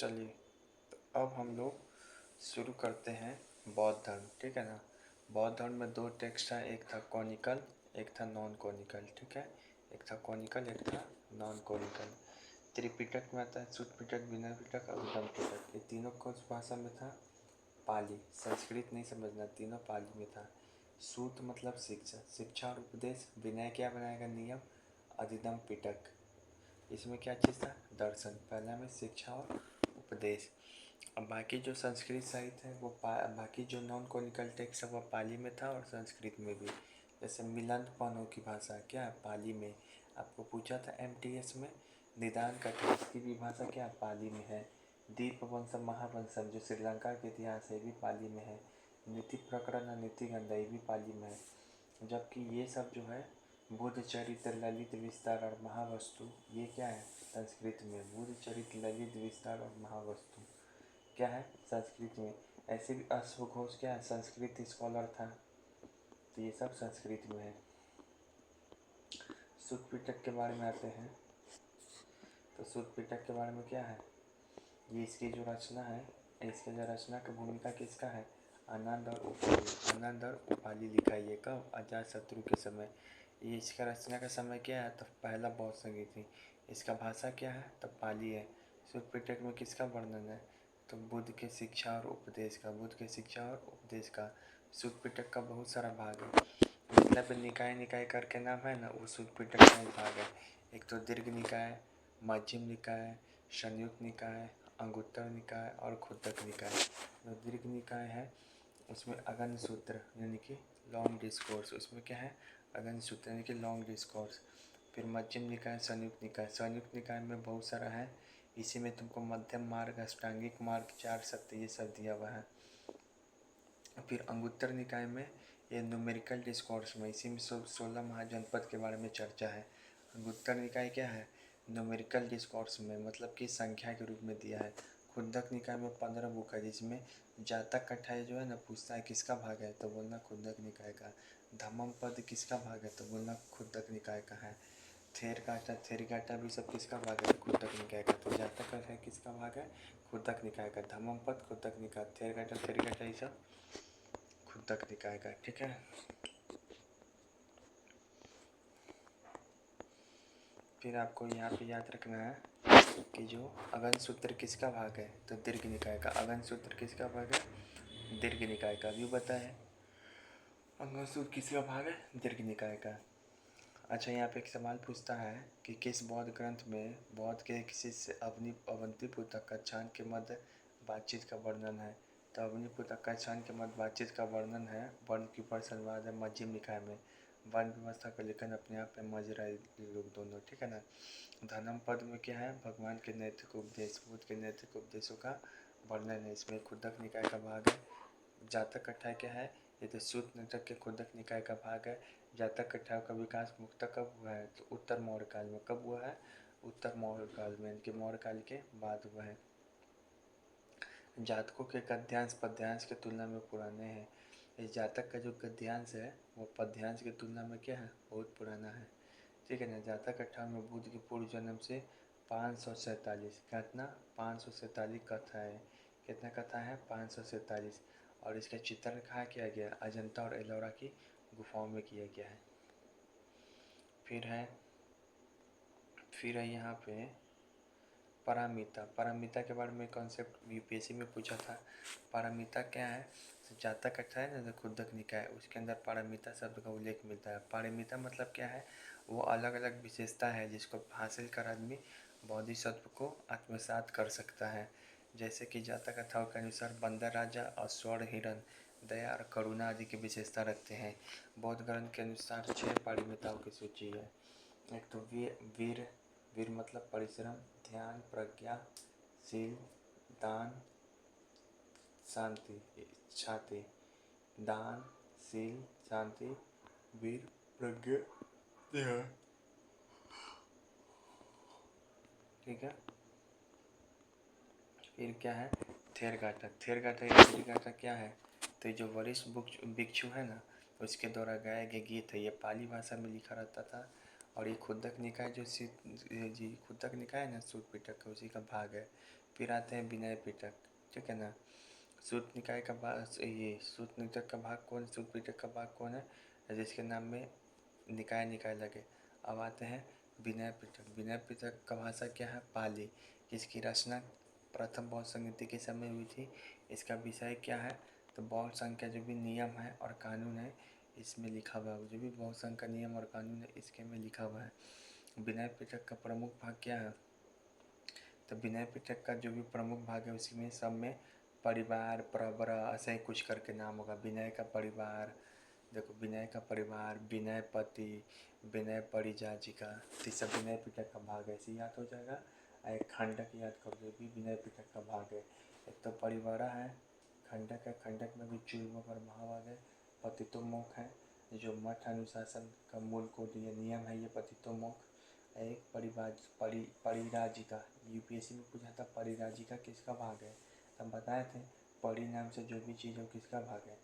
चलिए, तो अब हम लोग शुरू करते हैं बौद्ध धर्म, ठीक है ना। बौद्ध धर्म में दो टेक्स्ट हैं, एक था कॉनिकल, एक था नॉन कॉनिकल, ठीक है। एक था कॉनिकल, एक था नॉन कॉनिकल। त्रिपिटक में आता है शुद्ध पिटक, विनय पिटक और उद्गम पिटक। ये तीनों कौन भाषा में था? पाली। संस्कृत नहीं समझना, तीनों पाली में था। सूत मतलब शिक्षा, शिक्षा और उपदेश। विनय क्या बनाएगा? नियम। अधिगम पिटक, इसमें क्या चीज़ था? दर्शन। पहला में शिक्षा और उपदेश। अब बाकी जो संस्कृत साहित्य है वो बाकी जो नॉन कॉनिकल टेक्स्ट है वो पाली में था और संस्कृत में भी। जैसे मिलन पनों की भाषा क्या है? पाली में। आपको पूछा था एमटीएस में, निदान कठिन, इसकी भी भाषा क्या है? पाली में है। दीपवंशम महावंशम जो श्रीलंका के इतिहास है भी पाली में है। नीति प्रकरण और नीति गंधा ये भी पाली में है। जबकि ये सब जो है बुद्ध चरित्र, ललित विस्तार और महावस्तु, ये क्या है? संस्कृत में। बुद्ध चरित्र, ललित विस्तार और महावस्तु क्या है? संस्कृत में। ऐसे भी अश्वघोष क्या है? संस्कृत स्कॉलर था, तो ये सब संस्कृत में है। सुत पिटक के बारे में आते हैं, तो सुत पिटक के बारे में क्या है? ये इसकी जो रचना है, इसके जो रचना की भूमिका किसका है? आनंद और उपाली। आनंद और उपाली लिखा है। ये कब? अजातशत्रु के समय। ये इसका रचना का समय क्या है? तब पहला बौद्ध संगीत थी। इसका भाषा क्या है? तब पाली है। सुत पिटक में किसका वर्णन है? तो बुद्ध के शिक्षा और उपदेश का। बुद्ध के शिक्षा और उपदेश का। सुत पिटक का बहुत सारा भाग है। मतलब निकाय निकाय करके नाम है ना, वो सुत पिटक का एक भाग है। एक तो दीर्घ निकाय, मध्यम निकाय, संयुक्त निकाय, अंगुत्तर निकाय और खुद्दक निकाय। जो दीर्घ निकाय है उसमें अगन सूत्र यानी कि लॉन्ग डिस्कोर्स, उसमें क्या है? अगन सूत्र यानी कि लॉन्ग डिस्कोर्स। फिर मध्यम निकाय, संयुक्त निकाय। संयुक्त निकाय में बहुत सारा है, इसी में तुमको मध्यम मार्ग, अष्टांगिक मार्ग, चार सत्य ये सब दिया हुआ है। फिर अंगुत्तर निकाय में ये न्यूमेरिकल डिस्कोर्स में, इसी में 16 महाजनपद के बारे में चर्चा है। अंगुत्तर निकाय क्या है? न्यूमेरिकल डिस्कोर्स में, मतलब कि संख्या के रूप में दिया है। खुद्दक निकाय में 15 बुक है, जिसमें जातक कठाई जो है ना पूछता है किसका भाग है, तो बोलना खुद्दक निकाय का। धम्मम पद किसका भाग है, तो बोलना खुद्दक निकाय का है। थेरगाटा, थेरगाटा भी सब किसका भाग है? खुद्दक निकाय का। तो जातक कठाई किसका भाग है? खुद्दक निकाय का। धम्मम पद खुद्दक निकाय, थेरगाटा ये सब खुद्दक निकाय का, ठीक है। फिर आपको यहाँ पे याद रखना है कि जो अगन सूत्र किसका भाग है, तो दीर्घ निकाय का। अगन सूत्र किसका भाग है? दीर्घ निकाय का। भी बताया अगन सूत्र किसका भाग है? दीर्घ निकाय का। अच्छा, यहाँ पे एक सवाल पूछता है कि किस बौद्ध ग्रंथ में बौद्ध के किसी से अवंतीपुत्र कच्छान के मध्य बातचीत का वर्णन है? तो अवनीपुत्र कच्छान के मध्य बातचीत का वर्णन है वर्ण के ऊपर संवाद है मध्यम निकाय में। वर्ण व्यवस्था का लेखन अपने आप में मज रहा है लोग दोनों, ठीक है ना। धनम पद में क्या है? भगवान के नैतिक उपदेश, बुद्ध के नैतिक उपदेशों का वर्णन है, इसमें खुद्दक निकाय का भाग है। जातक कठाई क्या है? ये तो सूत नाटक के खुद्दक निकाय का भाग है। जातक कठाई का विकास मुख्यतः कब हुआ है? तो उत्तर मौर्य काल में। कब हुआ है? उत्तर मौर्य काल में, यानी कि मौर्य काल के बाद हुआ है। जातकों के गद्यांश पद्यांश की तुलना में पुराने हैं। इस जातक का जो गद्यांश है वो पद्यांश की तुलना में क्या है? बहुत पुराना है, ठीक है ना। जातक कथा में बुद्ध के पूर्व जन्म से 547, कितना? 547 कथा है। कितना कथा है? 547। और इसका चित्रण कहाँ किया गया? अजंता और एलोरा की गुफाओं में किया गया है। फिर है यहाँ पे पारमिता। पारमिता के बारे में कॉन्सेप्ट यूपीएससी में पूछा था। पारमिता क्या है? तो जातक कथा है ना, खुद्दक निकाय, उसके अंदर पारमिता शब्द का उल्लेख मिलता है। पारमिता मतलब क्या है? वो अलग अलग विशेषता है जिसको हासिल कर आदमी बोधिसत्व को आत्मसात कर सकता है। जैसे कि जातक कथाओं के अनुसार बंदर राजा और स्वर्ण हिरण दया और करुणा आदि की विशेषता रखते हैं। बौद्ध ग्रंथ के अनुसार 6 पारमिताओं की सूची है। एक तो वीर, वीर मतलब परिश्रम, ध्यान, प्रज्ञा, शील, दान, शांति, छाति। दान, शील, शांति, वीर, प्रज्ञा, ध्यान, ठीक है। फिर क्या है? थेरगाटा। थेरगाटा या थेरगाटा क्या है? तो ये जो वरिष्ठ भिक्षु है ना, उसके द्वारा गाया गया गीत है। ये पाली भाषा में लिखा रहता था और ये खुद्दक निकाय जो जी खुद्दक निकाय है ना सूत पिटक का, उसी का भाग है। फिर आते हैं विनय पिटक, ठीक है ना। सूत निकाय का भाग, ये सूत निटक का भाग कौन, सूत पिटक का भाग कौन है, जिसके नाम में निकाय निकाय लगे। अब आते हैं विनय पिटक। विनय पिटक का भाषा क्या है, पाली, जिसकी रचना प्रथम बौद्ध संहिता के समय हुई थी। इसका विषय क्या है, तो बौद्ध संघ का जो भी नियम है और कानून है इसमें लिखा हुआ है। जो भी बौद्ध संघ का नियम और कानून है इसके में लिखा हुआ है। विनय पिटक का प्रमुख भाग क्या है, तो विनय पिटक का जो भी प्रमुख भाग है उसमें सब में परिवार प्रवर ऐसे ही कुछ करके नाम होगा। विनय का परिवार, देखो विनय का परिवार, विनय पति, विनय परिजाजिका, तो सब विनय पिटक का भाग है, ऐसे याद हो जाएगा। एक खंडक याद कर लो, भी विनय पिटक का भाग है। एक तो परिवारा है, खंडक है, खंडक में भी चूर्म पर महाभाग है। पतितोमोक्ष है, जो मठ अनुशासन का मूल कोड ये नियम है, ये पतितोमोक्ष। एक परिराजिका, यूपीएससी में पूछा था परिराजिका किसका भाग है, तब बताए थे परि नाम से जो भी चीज़ हो किसका भाग है,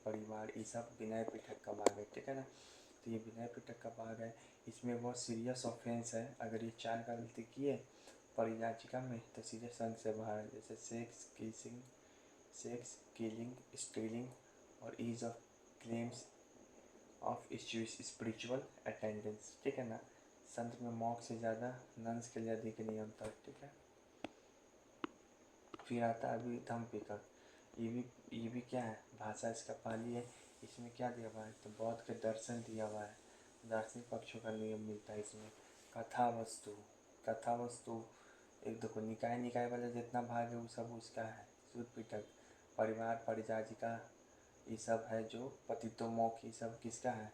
परिवार, ये सब विनय पिटक का भाग है, ठीक है ना। तो ये विनय पिटक का भाग है। इसमें बहुत सीरियस ऑफेंस है, अगर ये 4 गलती किए परियाचिका में तो सीधे संघ से बाहर, जैसे सेक्स किलिंग, स्टीलिंग और ease of claims of spiritual attendance, ठीक है ना। संत में मॉक से ज़्यादा, नंस के लिए अधिक नियम था, ठीक है। फिर आता है अभी धम्म पिटक। ये भी क्या है, भाषा इसका पाली है। इसमें क्या दिया हुआ है, तो बौद्ध के दर्शन दिया हुआ है, दार्शनिक पक्षों का नियम मिलता है इसमें। कथा वस्तु एक देखो निकाय निकाय वाला जितना भाग है वो सब उसका है। सूत पिटक, परिवार परिजाजिका, ये सब है जो पतितोमोक्ष, ये सब किसका है,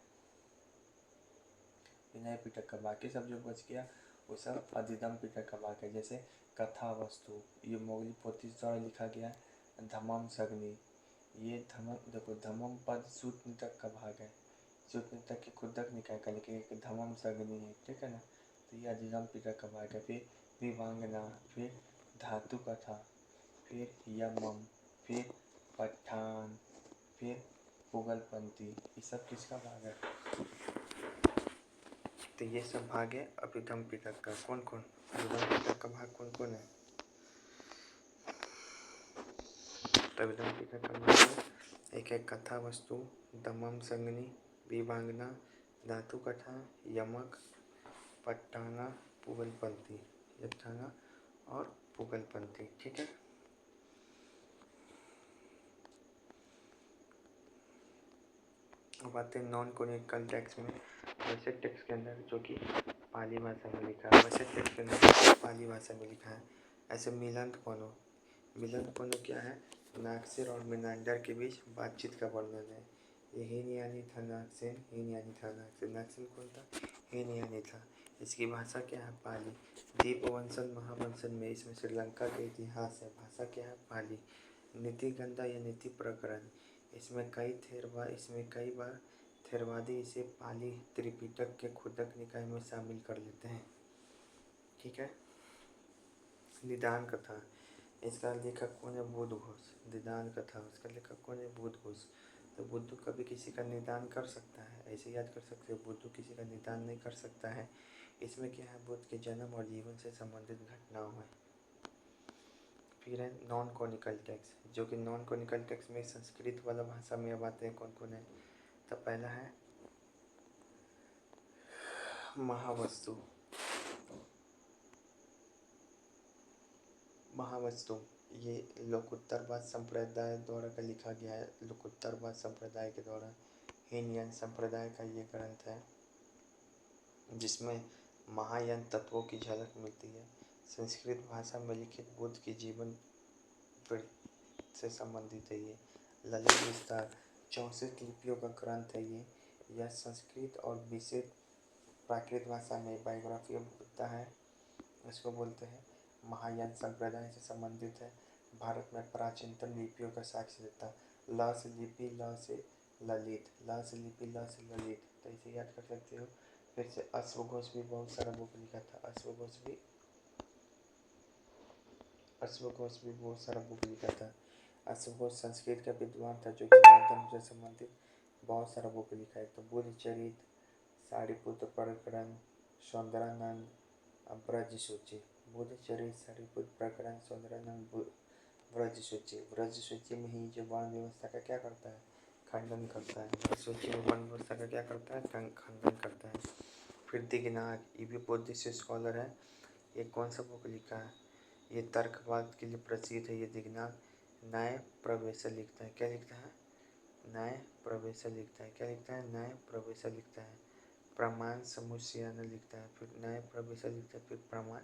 विनय पिटक का। बाकी सब जो बच गया वो सब अधिदम पिटक का भाग है। जैसे कथा वस्तु, ये मोगली पोथी द्वारा लिखा गया है। धम्मम सग्नि, ये देखो धम्मम पद सूत निटक का भाग है। सूत निटक के खुदक निकाय का, लेकिन एक धम्मम सग्नि है, ठीक है ना। तो ये अधिदम पिटक का भाग है। फिर विवांगना, फिर धातु कथा, फिर यमम, फिर पठान, फिर पुगलपंथी, ये सब किसका भाग है, तो ये सब भाग है अभिधम पिटक का। कौन कौन, अभिधम पिटक का भाग कौन कौन है, तो अभिधम पिटक का भाग है एक एक कथा वस्तु, दमम संगनी, विभांगना, धातु कथा, यमक, पट्टाना, पुगलपंथी, यट्ठाना और पुगलपंथी, ठीक है। अब आते हैं नॉन कोनिकल टेक्स्ट में। वैसे टेक्स्ट के अंदर जो कि पाली भाषा में लिखा है, वैसे टेक्स्ट के अंदर पाली भाषा में लिखा है। ऐसे मिलंत कोनो क्या है, नागसेन और मिनांडर के बीच बातचीत का वर्णन है। ये हीनयानी था नागसेन, हीनयानी था नागसेन। नागसेन कौन था, हीनयानी था। इसकी भाषा क्या है, पाली। दीपवंशन महावंशन में इसमें श्रीलंका के इतिहास है, भाषा क्या है, पाली। नीति गंधा या नीति प्रकरण, इसमें कई बार थेरवादी इसे पाली त्रिपिटक के खुदक निकाय में शामिल कर लेते हैं, ठीक है। निदान कथा, इसका लेखक कौन है, बुद्ध घोष। निदान कथा, उसका लेखक कौन है, बुद्ध घोष। तो बुद्ध कभी किसी का निदान कर सकता है, ऐसे याद कर सकते हो, बुद्ध किसी का निदान नहीं कर सकता है। इसमें क्या है, बुद्ध के जन्म और जीवन से संबंधित घटनाओं है। फिर है नॉन कॉनिकल टेक्स्ट, जो कि नॉन कॉनिकल टेक्स्ट में संस्कृत वाला भाषा में अब आते हैं कौन कौन है। तो पहला है महावस्तु। ये लोकोत्तरवाद संप्रदाय द्वारा का लिखा गया है, लोकोत्तरवाद संप्रदाय के द्वारा। हीनयान संप्रदाय का ये ग्रंथ है जिसमें महायान तत्वों की झलक मिलती है। संस्कृत भाषा में लिखित बुद्ध की जीवन से संबंधित है ये। ललित विस्तार 64 लिपियों का ग्रंथ है ये। यह संस्कृत और विशेष प्राकृत भाषा में बायोग्राफी ऑफ बुद्धा है, इसको बोलते हैं। महायान संप्रदाय से संबंधित है। भारत में प्राचीनतम लिपियों का साक्ष्य देता है। ल से लिपि, ल से ललित, ल से लिपि, ल से ललित, तो इसे याद कर सकते हो। फिर से अश्वघोष भी बहुत सारा बुक लिखा था। अश्वघोष भी बहुत सारा बुक लिखा था। अश्वघोष संस्कृत का विद्वान था जो कि बौद्ध धर्म से संबंधित बहुत सारा बुक लिखा है। तो बुद्ध चरित, सारिपुत्र प्रकरण सौंदरानंद ब्रज सूची। बुद्धचरित सारिपुत्र प्रकरण सौंदरानंद ब्रज सूची। ब्रज सूची में ही जो वर्ण व्यवस्था का क्या करता है, खंडन करता है। ब्रज सूची में वर्ण व्यवस्था का क्या करता है, खंडन करता है। फिर दिगनाग, ये भी बुद्धिस्ट स्कॉलर है। ये कौन सा बुक लिखा है, ये तर्कवाद के लिए प्रसिद्ध है। ये दिगनाग न्याय प्रवेश लिखता है। क्या लिखता है, न्याय प्रवेश लिखता है। क्या लिखता है, न्याय प्रवेश लिखता है। प्रमाण समुच्चयन लिखता है, फिर न्याय प्रवेश लिखता है, फिर प्रमाण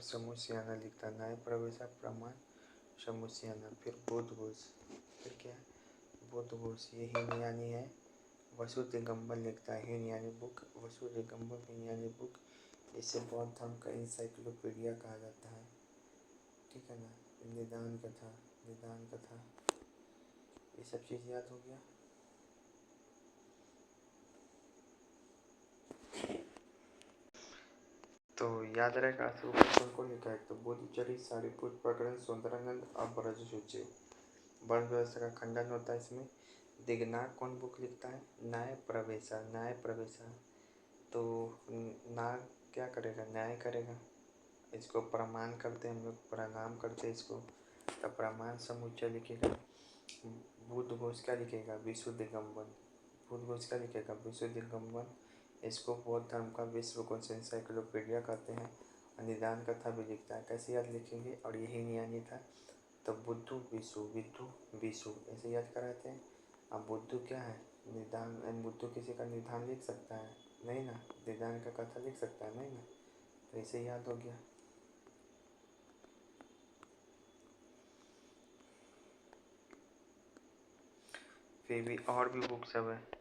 समुच्चयन लिखता है। न्याय प्रवेश, प्रमाण समुच्चयन। फिर बोधघोष, फिर क्या है, बोधघोष। ये हीनयानी है। वसु दिगंबर लिखता है हीनयानी बुक, वसु दिगंबर हीनयानी बुक। इसे बौद्ध धर्म का इंसाइक्लोपीडिया कहा जाता है। ठीक है ना। निदान कथा, निदान कथा, ये सब चीज़ याद हो गया। तो याद रहेगा कौन लिखा है, तो बुद्धचरित सारिपुत्र प्रकरण सौंदरानंद ब्रज सूची। वर्ण व्यवस्था का खंडन होता है इसमें। दिगनाग कौन बुक लिखता है, न्याय प्रवेशा, न्याय प्रवेशा। तो नाग क्या करेगा, न्याय करेगा। इसको प्रमाण करते हैं हम लोग, प्रणाम करते हैं इसको, तो प्रमाण समुच्चय लिखेगा। बुद्धघोष क्या लिखेगा, विशुद्ध दिगंबर। बुद्धघोष क्या लिखेगा, विशुद्ध दिगंबर। इसको बौद्ध धर्म का विश्वकोश इंसाइक्लोपीडिया कहते हैं। और निदान कथा भी लिखता है। कैसे याद लिखेंगे, और यही न्यानी था, तो बुद्धू विशु, विद्धु विशु, ऐसे याद कराते हैं। अब बुद्धू क्या है, निदान। बुद्धू किसी का निदान लिख सकता है, नहीं ना। निदान का कथा लिख सकता है, नहीं ना। तो ऐसे याद हो गया। फिर भी और भी बुक सब है।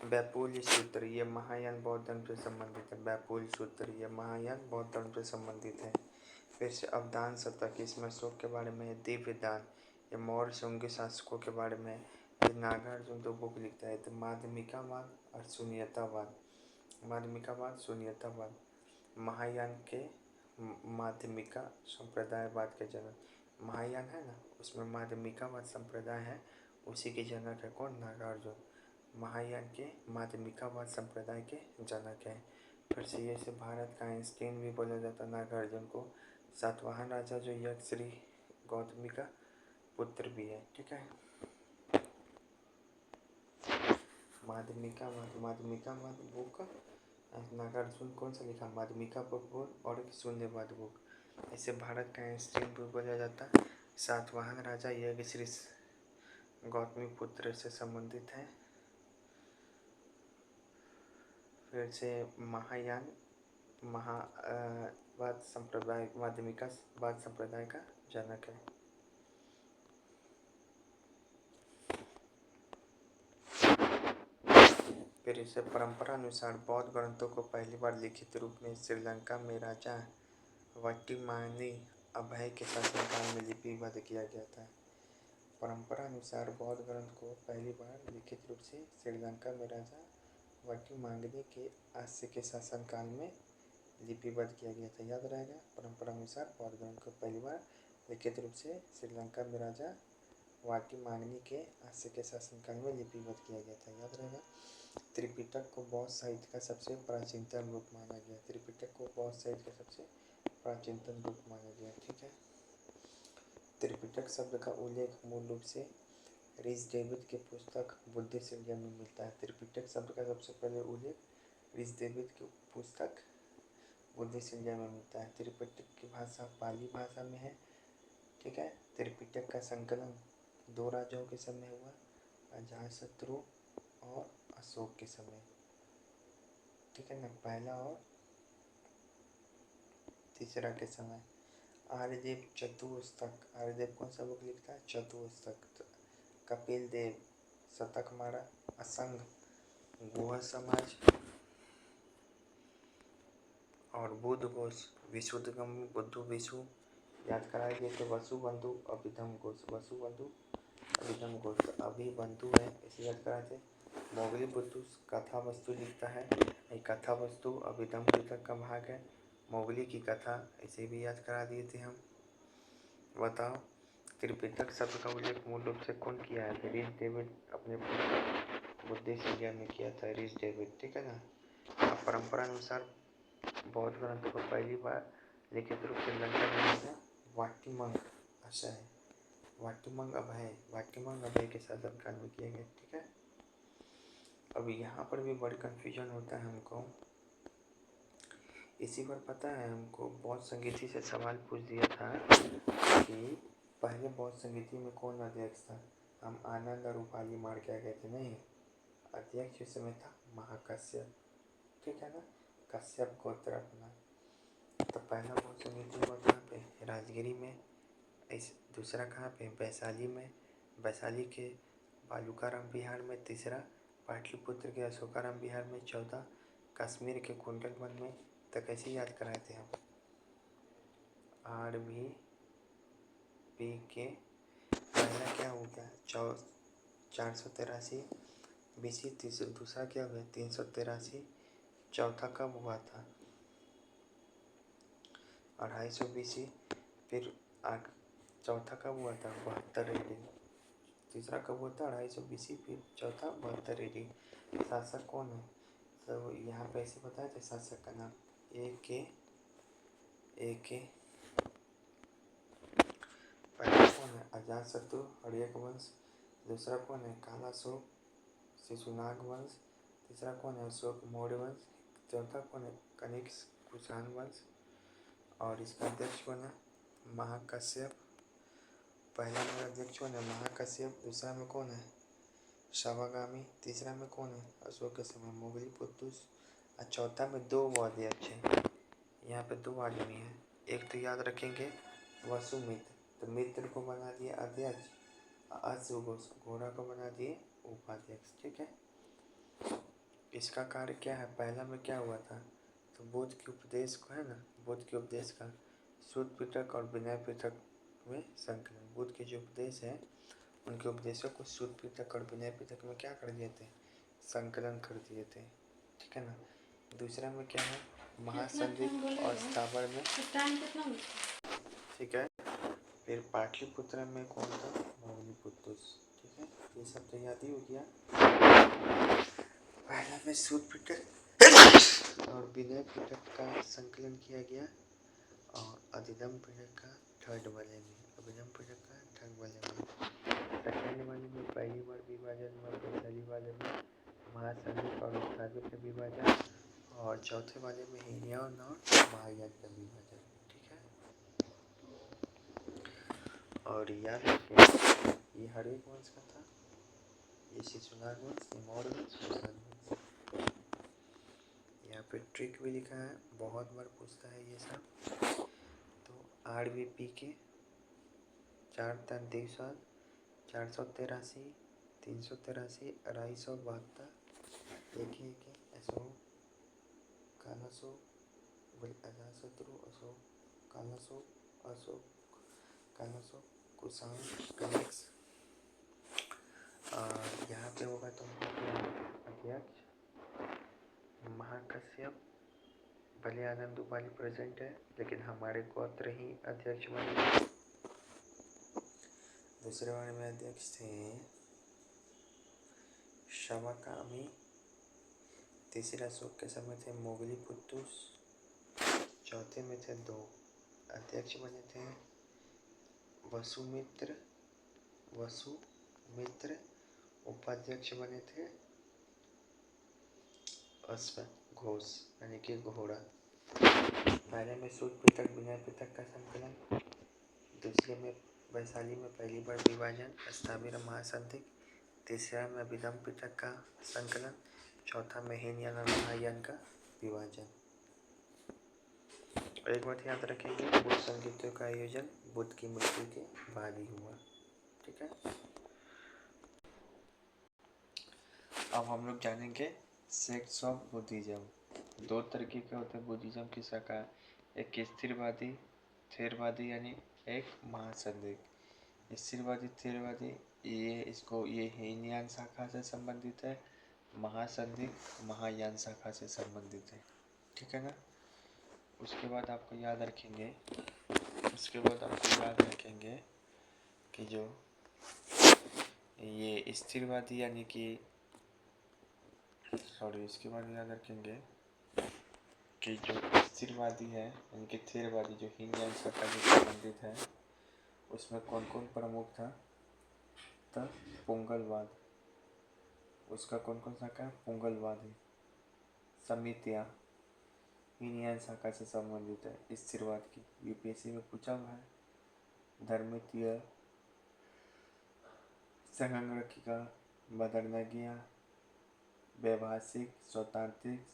वैपुल्य सूत्र, ये महायान बौद्ध धर्म से संबंधित है। वैपुल्य सूत्र ये महायान बौद्ध धर्म से संबंधित है। फिर से अवदान शतक, इसमें अशोक के बारे में है। दिव्य दान, ये मौर्य शुंगी शासकों के बारे में है। ये नागार्जुन दो बुक लिखता है, तो माध्यमिकावाद और शून्यतावाद। माध्यमिकावाद, शून्यतावाद। महायान के माध्यमिका संप्रदायवाद के जनक महायान है ना, उसमें माध्यमिकावाद संप्रदाय है, उसी के जनक है कौन, नागार्जुन। महायान के माध्यमिकावाद संप्रदाय के जनक हैं। फिर से ये से भारत का आइंस्टीन भी बोला जाता नागार्जुन को। सातवाहन राजा जो यज्ञ श्री गौतमी का पुत्र भी है। ठीक है। माध्यमिकावाद बुक नागार्जुन कौन सा लिखा, माध्यमिका बुक और शून्यवाद बुक। इसे भारत का आइंस्टीन भी बोला जाता। सातवाहन राजा यज्ञ श्री गौतमी पुत्र से संबंधित है। फिर से महायान वाद संप्रदाय, माध्यमिकावाद संप्रदाय का जनक है। फिर इसे परंपरा अनुसार बौद्ध ग्रंथों को पहली बार लिखित रूप में श्रीलंका में राजा वट्टिमानी अभय के शासनकाल में लिपिबद्ध किया गया था। परंपरा अनुसार बौद्ध ग्रंथ को पहली बार लिखित रूप से श्रीलंका में राजा वट्टिमांगनी के आस्य के शासनकाल में लिपिबद्ध किया गया था। याद रहेगा, परंपरा अनुसार बौद्ध ग्रंथ को पहली बार लिखित रूप से श्रीलंका में राजा वट्टिमांगनी के आस्य के शासनकाल में लिपिबद्ध किया गया था। याद रहेगा। त्रिपिटक को बौद्ध साहित्य का सबसे प्राचीनतम रूप माना गया। त्रिपिटक को बौद्ध साहित्य का सबसे प्राचीनतम रूप माना गया। ठीक है। त्रिपिटक शब्द का उल्लेख मूल रूप से ऋष डेविड के पुस्तक बुद्धिस्ट इंडिया में मिलता है। त्रिपिटक शब्द का सबसे पहले उल्लेख ऋष डेविड की पुस्तक बुद्धिस्ट इंडिया में मिलता है। त्रिपिटक की भाषा पाली भाषा में है। ठीक है। त्रिपिटक का संकलन 2 राजाओं के समय हुआ, अजातशत्रु और अशोक के समय। ठीक है ना, पहला और तीसरा के समय। आर्यदेव चतुस्तक, आर्यदेव कौन सा बुक लिखता है, चतुस्तक। कपिल देव शतकमाला, असंग, गुहा समाज और बुद्धघोष, विशुद्धगम, बुद्धू विशु याद कराए गए थे। वसुबंधु अभिधम घोष, वसुबंधु अभिधम घोष अभिबंधु है, इसे याद कराए थे। मोगली बुद्धू कथा वस्तु लिखता है, ये कथा वस्तु अभिधम तक का भाग है। मोगली की कथा, इसे भी याद करा दिए थे हम। बताओ, त्रिपिटक शब्द का उल्लेख मूल रूप से कौन किया है, ऋष डेविड अपने बुद्धिस्ट इंडिया में किया था रिस डेविड, ठीक है ना। परंपरा अनुसार बौद्ध ग्रंथों को पहली बार लिखित रूप से लंका में वाटिमंग आशा है वाटिमंग अभय के शासनकाल में किया गया, ठीक है। अब यहाँ पर भी बड़ी कन्फ्यूजन होता है हमको। इसी पर पता है हमको बौद्ध संगीति से सवाल पूछ दिया था कि पहले बौद्ध संगीति में कौन अध्यक्ष था। हम आनंद और उपाली मार के आ गए थे, नहीं, अध्यक्ष उस समय था महाकश्यप, ठीक है ना, कश्यप गोत्र अपना। तो पहला बौद्ध संगीति हुआ कहाँ पे, राजगिरी में। इस दूसरा कहाँ पे, वैशाली में, वैशाली के बालूकाराम बिहार में। तीसरा पाटलिपुत्र के अशोकाराम बिहार में। चौथा कश्मीर के कुंडलवन में। तो कैसे याद कराए थे हम, RVP के पहला क्या हो गया 483 BC। दूसरा क्या हो गया 383। चौथा कब हुआ था 250 BC। फिर चौथा कब हुआ था 72 AD। तीसरा कब हुआ था 250 BC। फिर चौथा 72 AD। शासक कौन है, तो यहाँ पे ऐसे बताया था शासक का नाम एक पहला कौन है अजातशत्रु हर्यक वंश। दूसरा कौन है कालाशोक शिशुनाग वंश। तीसरा कौन है अशोक मौर्य वंश। चौथा कौन है कनिष्क कुषाण वंश। और इसका अध्यक्ष कौन है महाकश्यप। पहला में अध्यक्ष कौन है महाकश्यप। दूसरा में कौन है शवागामी। तीसरा में कौन है अशोक के समय मोगली पुत्तुस। और चौथा में 2 अध्यक्ष हैं। यहाँ पे 2 आदमी हैं। एक तो याद रखेंगे वसुमित्र, तो मित्र को बना दिए अध्यक्ष, अश्वघोष घोड़ा को बना दिए उपाध्यक्ष, ठीक है। इसका कार्य क्या है, पहला में क्या हुआ था, तो बुद्ध के उपदेश को है ना, बुद्ध के उपदेश का शुद्ध पिटक और विनय पिटक में संकलन। बुद्ध के जो उपदेश है उनके उपदेशों को शुद्ध पिटक और विनय पिटक में क्या कर दिए थे, संकलन कर दिए थे, ठीक है ना। दूसरा में क्या है महासंधिक और स्थावर में, ठीक है। फिर पाटलिपुत्र में कौन था मौलिपुत्तुस, ठीक है। ये सब तो याद ही हो गया। पहला में शुद्ध पिटक और विनय पिटक का संकलन किया गया और अधिगम पिटक का थर्ड वाले में, अभिगम पिटक का थर्ड वाले में। सेकेंड वाले में पहली बार विभाजन हुआ, पहली वाले में महासंधिक और स्थावर का विभाजन, और चौथे वाले में हीनयान और महायान का विभाजन, ठीक है। और याद रखिए ये हर्यक वंश का था, ये शिशुनाग वंश, ये मौर्य वंश, कुषाण वंश। यहाँ पे ट्रिक भी लिखा है, बहुत बार पूछता है ये सब। तो RVP के 4 दिवसा 483 383 272 देखिए अशोक कालाशोक अजातशत्रु अशोक कालाशोक कुषाण कनिष्क। यहाँ पे होगा तो अध्यक्ष महाकश्यप। भले आनंद उपाली प्रेजेंट है लेकिन हमारे गोत्र ही अध्यक्ष बने। दूसरे वाले में अध्यक्ष थे शवाकामी। तीसरे अशोक के समय थे मोगली पुत्तुस। चौथे में थे 2 अध्यक्ष बने थे वसुमित्र। उपाध्यक्ष बने थे अश्वघोष यानी कि घोड़ा। पहले में शुद्ध पिटक विनय पिटक का संकलन, दूसरे में वैशाली में पहली बार विभाजन स्थावर महासंधिक, तीसरा में अभिगम पिटक का संकलन, चौथा में हीनयान और महायान का विभाजन। एक बात याद रखेंगे, बुद्ध संगीतों का आयोजन बुद्ध की मृत्यु के बाद ही हुआ, ठीक है। अब हम लोग जानेंगे सेक्ट्स ऑफ बुद्धिज्म। 2 तरीके के होते हैं बुद्धिज्म की शाखा, एक स्थिरवादी थेरवादी यानी एक महासंदिग्ध। स्थिरवादी थेरवादी ये हीनयान शाखा से संबंधित है, महासंदिग्ध महायान शाखा से संबंधित है, ठीक है ना। उसके बाद आपको याद रखेंगे कि जो ये स्थिरवादी यानी कि सॉरी, इसके बाद याद रखेंगे कि जो स्थिरवादी है यानी कि थेरवादी जो हीनयान शाखा से संबंधित है उसमें कौन कौन प्रमुख था? तो पुंगलवाद, उसका कौन कौन शाखा है? पुंगलवाद है। समितियाँ हीनयान शाखा से संबंधित है स्थिरवाद की, यूपीएससी में पूछा हुआ है। धर्मितीय, संगणकिका, बदरनगिया, वैभाषिक, स्वतांत्रिक,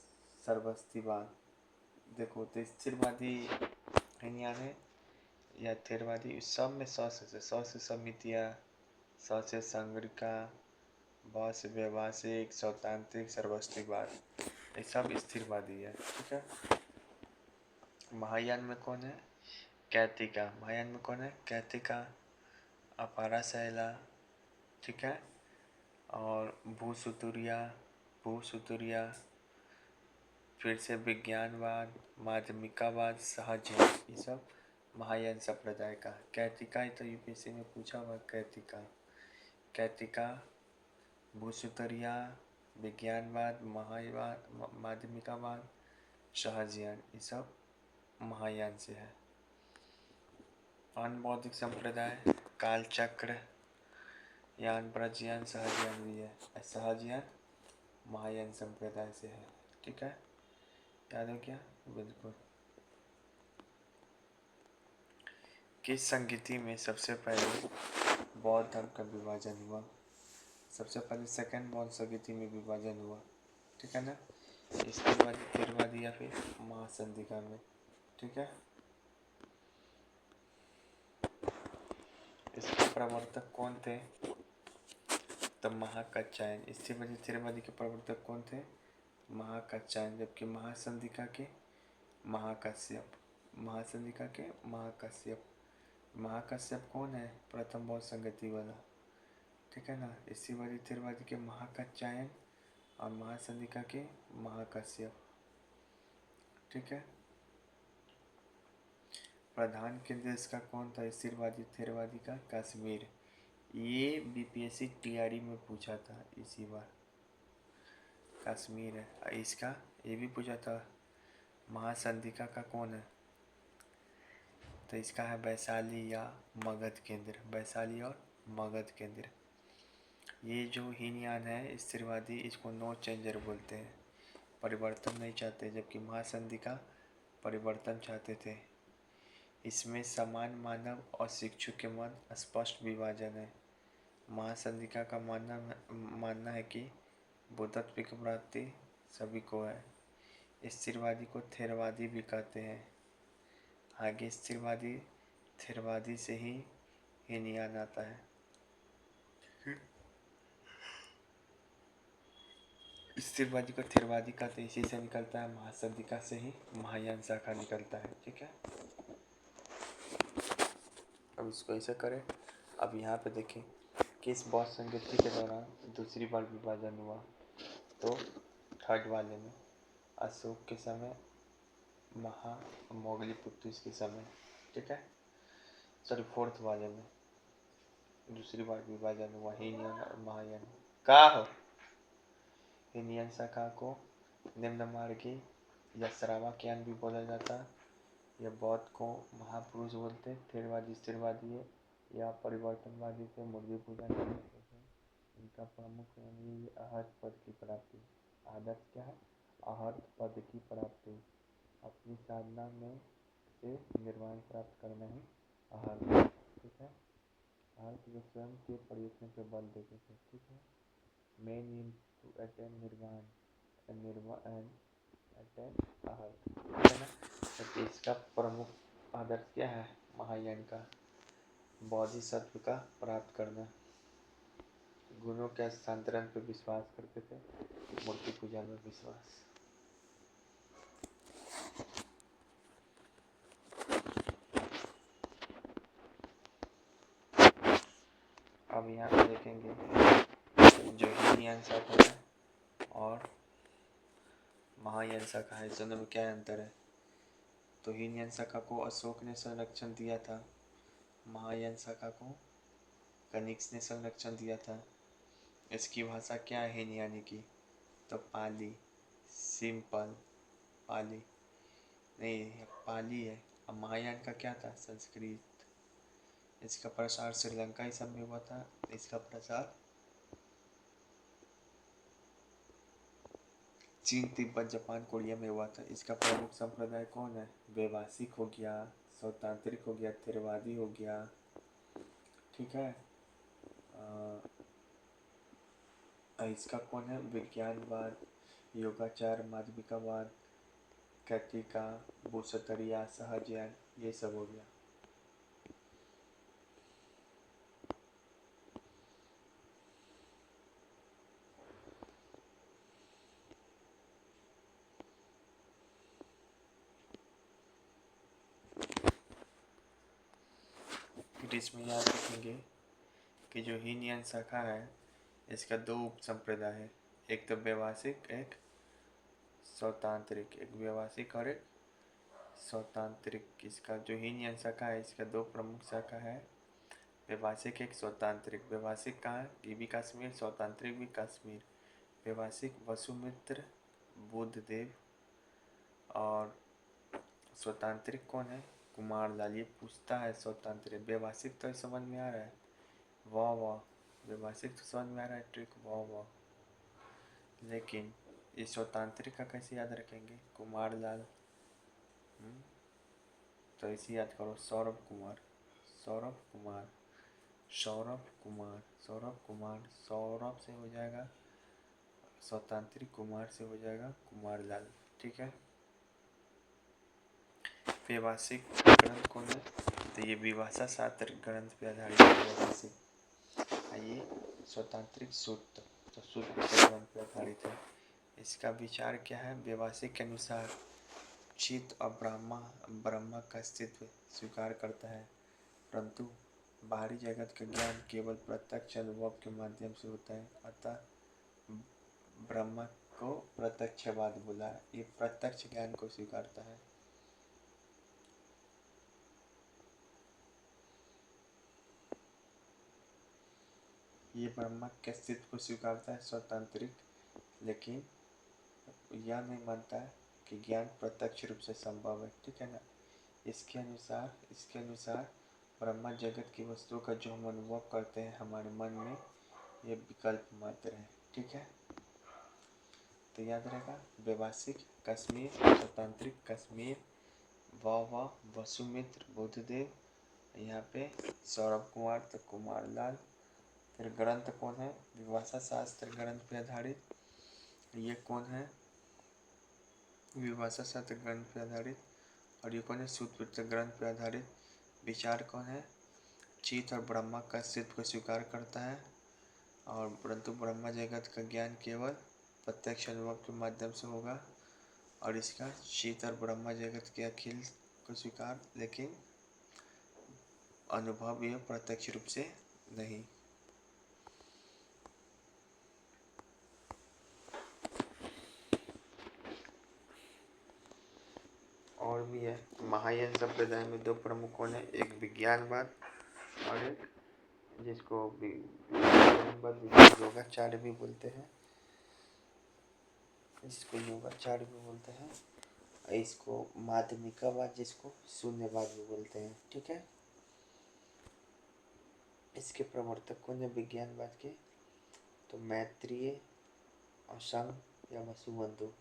सर्वस्तिवाद। देखो तो स्थिरवादी हीनयान है या थेरवादी, सब में सौ से समितियाँ, सौ से संगणिका, ब से वैभाषिक, स्वतांत्रिक, सर्वस्तिवाद, ये सब स्थिरवादी है। ठीक है। महायान में कौन है? कैतिका। महायान में कौन है? कैतिका, अपारा सैला, ठीक है, और भूसुतुरिया, फिर से विज्ञानवाद, माध्यमिकावाद, सहजयान, ये सब महायान संप्रदाय का। कैतिका तो यूपीएससी में पूछा हुआ। कैतिका, भूसुतरिया, विज्ञानवाद, महायानवाद, माध्यमिकावाद, सहजयान, ये सब महायान से है। अन्य बौद्धिक संप्रदाय कालचक्र, यान, ब्रजयान, सहजयान भी है। सहजयान महायान संप्रदाय से है। ठीक है, याद हो क्या? बिल्कुल। किस संगीति में सबसे पहले बौद्ध धर्म का विभाजन हुआ? सबसे पहले सेकंड बौद्ध संगीति में विभाजन हुआ। ठीक है ना, स्थिरवादी या फिर महासंधिका में। ठीक है, इसके प्रवर्तक कौन थे? तो महाकात्यायन। स्थिरवादी के प्रवर्तक कौन थे? महाकात्यायन। जबकि महासंधिका के महाकाश्यप। महाकाश्यप कौन है? प्रथम बौद्ध संगति वाला। ठीक है ना, स्थिरवादी के महाकात्यायन और महासंधिका के महाकाश्यप। ठीक है। प्रधान केंद्र इसका कौन था? स्थिरवादी थेरवादी का कश्मीर। ये बीपीएससी टीआरई में पूछा था इसी बार। कश्मीर है इसका। ये भी पूछा था। महासंधिका का कौन है? तो इसका है वैशाली या मगध केंद्र। वैशाली और मगध केंद्र। ये जो हीनयान है स्थिरवादी, इसको नो चेंजर बोलते हैं, परिवर्तन नहीं चाहते, जबकि महासंधिका परिवर्तन चाहते थे। इसमें समान मानव और शिक्षु के मध्य स्पष्ट विभाजन है। महासंधिका का मानना है कि बुद्धत्व की प्राप्ति सभी को है। स्थिरवादी को थेरवादी भी कहते हैं। आगे स्थिरवादी थेरवादी से ही हीनयान आता है। स्थिरवादी को थेरवादी का तो इसी से निकलता है, महासंधिका से ही महायान शाखा निकलता है। ठीक है, अब इसको ऐसे करें। अब यहाँ पे देखें किस बौद्ध संगति के दौरान दूसरी बार विभाजन हुआ? तो थर्ड वाले में, अशोक के समय, मोगलीपुत्र के समय। ठीक है, सॉरी फोर्थ वाले में दूसरी बार विभाजन हुआ हीनयान और महायान का हो। हीनयान शाखा को निम्न मार्गी या श्रावकयान भी बोला जाता है। यह बौद्ध को महापुरुष बोलते। थेरवादी स्थिरवादी है या परिवर्तनवादी थे, मूर्ति पूजा करते थे। इनका प्रमुख ये अहर्त पद की प्राप्ति। आदर्श क्या है? अहर्त पद की प्राप्ति। अपनी साधना में से निर्वाण प्राप्त करना ही अहर्त। ठीक है, अहर्त जो स्वयं के प्रयत्न पे बल देते थे। ठीक है, मेन एम टू अटेन निर्वाण and attain अहर्त। ठीक है ना, तो इसका प्रमुख आदर्श क्या है? महायान का बोधिसत्व का प्राप्त करना। गुणों के हस्तांतरण पर विश्वास करते थे, मूर्ति पूजा में विश्वास। अब यहाँ पे देखेंगे जो हीनयान शाखा है और महायान शाखा है, दोनों में क्या अंतर है? तो हीनयान शाखा को अशोक ने संरक्षण दिया था, महायान शाखा को कनिष्क ने संरक्षण दिया था। इसकी भाषा क्या है हीनयानी की? तो पाली, सिंपल, पाली नहीं, पाली है। अब महायान का क्या था? संस्कृत। इसका प्रसार श्रीलंका, इस सब में हुआ था। इसका प्रसार चीन, तिब्बत, जापान, कोरिया में हुआ था। इसका प्रमुख संप्रदाय कौन है? वैवासिक हो गया, स्वतांत्रिक हो गया, थेरवादी हो गया। ठीक है। इसका कौन है? विज्ञानवाद, योगाचार, माध्यमिकवाद, कैटिका, बुसतरिया, सहजयान, ये सब हो गया। फिर इसमें याद रखेंगे कि जो हीनयान शाखा है इसका दो उप संप्रदाय है, एक तो व्यवसायिक, एक स्वतांत्रिक। एक व्यवसायिक और एक स्वतांत्रिक। इसका जो हीनयान शाखा है इसका दो प्रमुख शाखा है, व्यवसायिक, एक स्वतांत्रिक। व्यवसायिक कहाँ है? ये भी कश्मीर, स्वतांत्रिक भी कश्मीर। व्यवसायिक वसुमित्र, बुद्धदेव, और स्वतांत्रिक कौन है? कुमारलाल। ये पूछता है स्वतांत्रिक। व्यवसायिक तो समझ में आ रहा है, वाह वाह, व्यवसायिक तो समझ में आ रहा है, ट्रिक, वाह वाह। लेकिन ये स्वतांत्रिक का कैसे याद रखेंगे? कुमारलाल। तो इसे याद करो, सौरभ कुमार, सौरभ कुमार, सौरभ कुमार, सौरभ कुमार। सौरभ से हो जाएगा स्वतांत्रिक, कुमार से हो जाएगा कुमारलाल। ठीक है। व्यवसायिक ग्रंथ कौन है? तो ये विभाषा शास्त्र ग्रंथ पे आधारित है व्यवसायिक। ये स्वतांत्रिक सूत्र, तो सूत्र ग्रंथ पे आधारित है। इसका विचार क्या है? व्यवसायिक के अनुसार चित्त और ब्रह्मा का अस्तित्व स्वीकार करता है, परंतु बाहरी जगत का ज्ञान केवल प्रत्यक्ष अनुभव के माध्यम से होता है। अतः ब्रह्मा को प्रत्यक्षवाद बोला है। ये प्रत्यक्ष ज्ञान को स्वीकारता है। ये ब्रह्मा के अस्तित्व को स्वीकारता है स्वतांत्रिक, लेकिन यह नहीं मानता है कि ज्ञान प्रत्यक्ष रूप से संभव है। ठीक है ना। इसके अनुसार ब्रह्मा जगत की वस्तुओं का जो हम अनुभव करते हैं हमारे मन में, ये विकल्प मात्र है। ठीक है। तो याद रहेगा, व्यवसायिक कश्मीर, स्वतांत्रिक कश्मीर, वाह, वसुमित्र, बुद्धदेव, यहाँ पे सौरभ कुमार तो कुमारलाल। फिर ग्रंथ कौन है? विभाषा शास्त्र ग्रंथ पे आधारित। ये कौन है? विभाषा शास्त्र ग्रंथ पे आधारित। और ये कौन है? सूत्र ग्रंथ पे आधारित। विचार कौन है? चित्त और ब्रह्मा का अस्तित्व को स्वीकार करता है, और परंतु ब्रह्मा जगत का ज्ञान केवल प्रत्यक्ष अनुभव के माध्यम से होगा। और इसका चित्त और ब्रह्मा जगत के अखिल को स्वीकार, लेकिन अनुभव यह प्रत्यक्ष रूप से नहीं। और भी है। महायान संप्रदाय में दो प्रमुख कौन है? एक विज्ञानवाद और एक जिसको योगाचार्य भी बोलते हैं, जिसको योगाचार्य भी बोलते हैं। इसको माध्यमिकवाद, जिसको शून्यवाद भी बोलते हैं। ठीक है। इसके प्रवर्तक कौन है विज्ञानवाद के? तो मैत्रेय और संघ या वसुबंधु।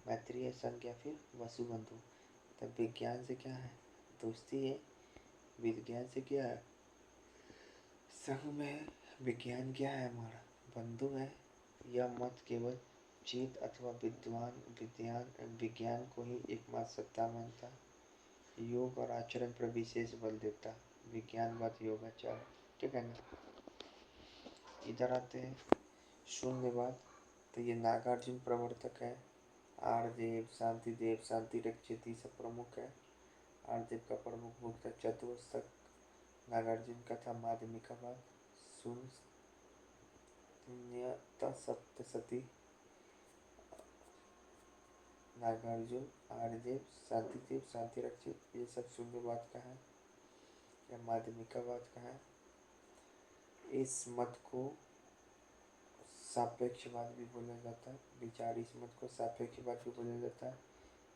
मैत्रेय, संघ या फिर वसुबंधु। तब विज्ञान से क्या है? दोस्ती है। विज्ञान से क्या है? संघ में विज्ञान क्या है? हमारा बंधु है। यह मत केवल चित्त अथवा विज्ञान को ही एकमात्र सत्ता मानता, योग और आचरण पर विशेष बल देता। विज्ञानवाद, योगाचार। ठीक है ना। इधर आते हैं शून्यवाद। तो ये नागार्जुन प्रवर्तक है। आर्यदेव, शांतिदेव, शांति रक्षित, ये सब प्रमुख है। आर्यदेव का प्रमुख बुक था चतुर्स्तक। नागार्जुन का था माध्यमिकवाद। शून्यता सप्तशती। नागार्जुन, आर्यदेव, शांतिदेव, शांति रक्षित, ये सब शून्यवाद का है या माध्यमिकवाद का है। इस मत को सापेक्षवाद भी बोला जाता है। विचार इस मत को सापेक्षवाद भी बोला जाता है,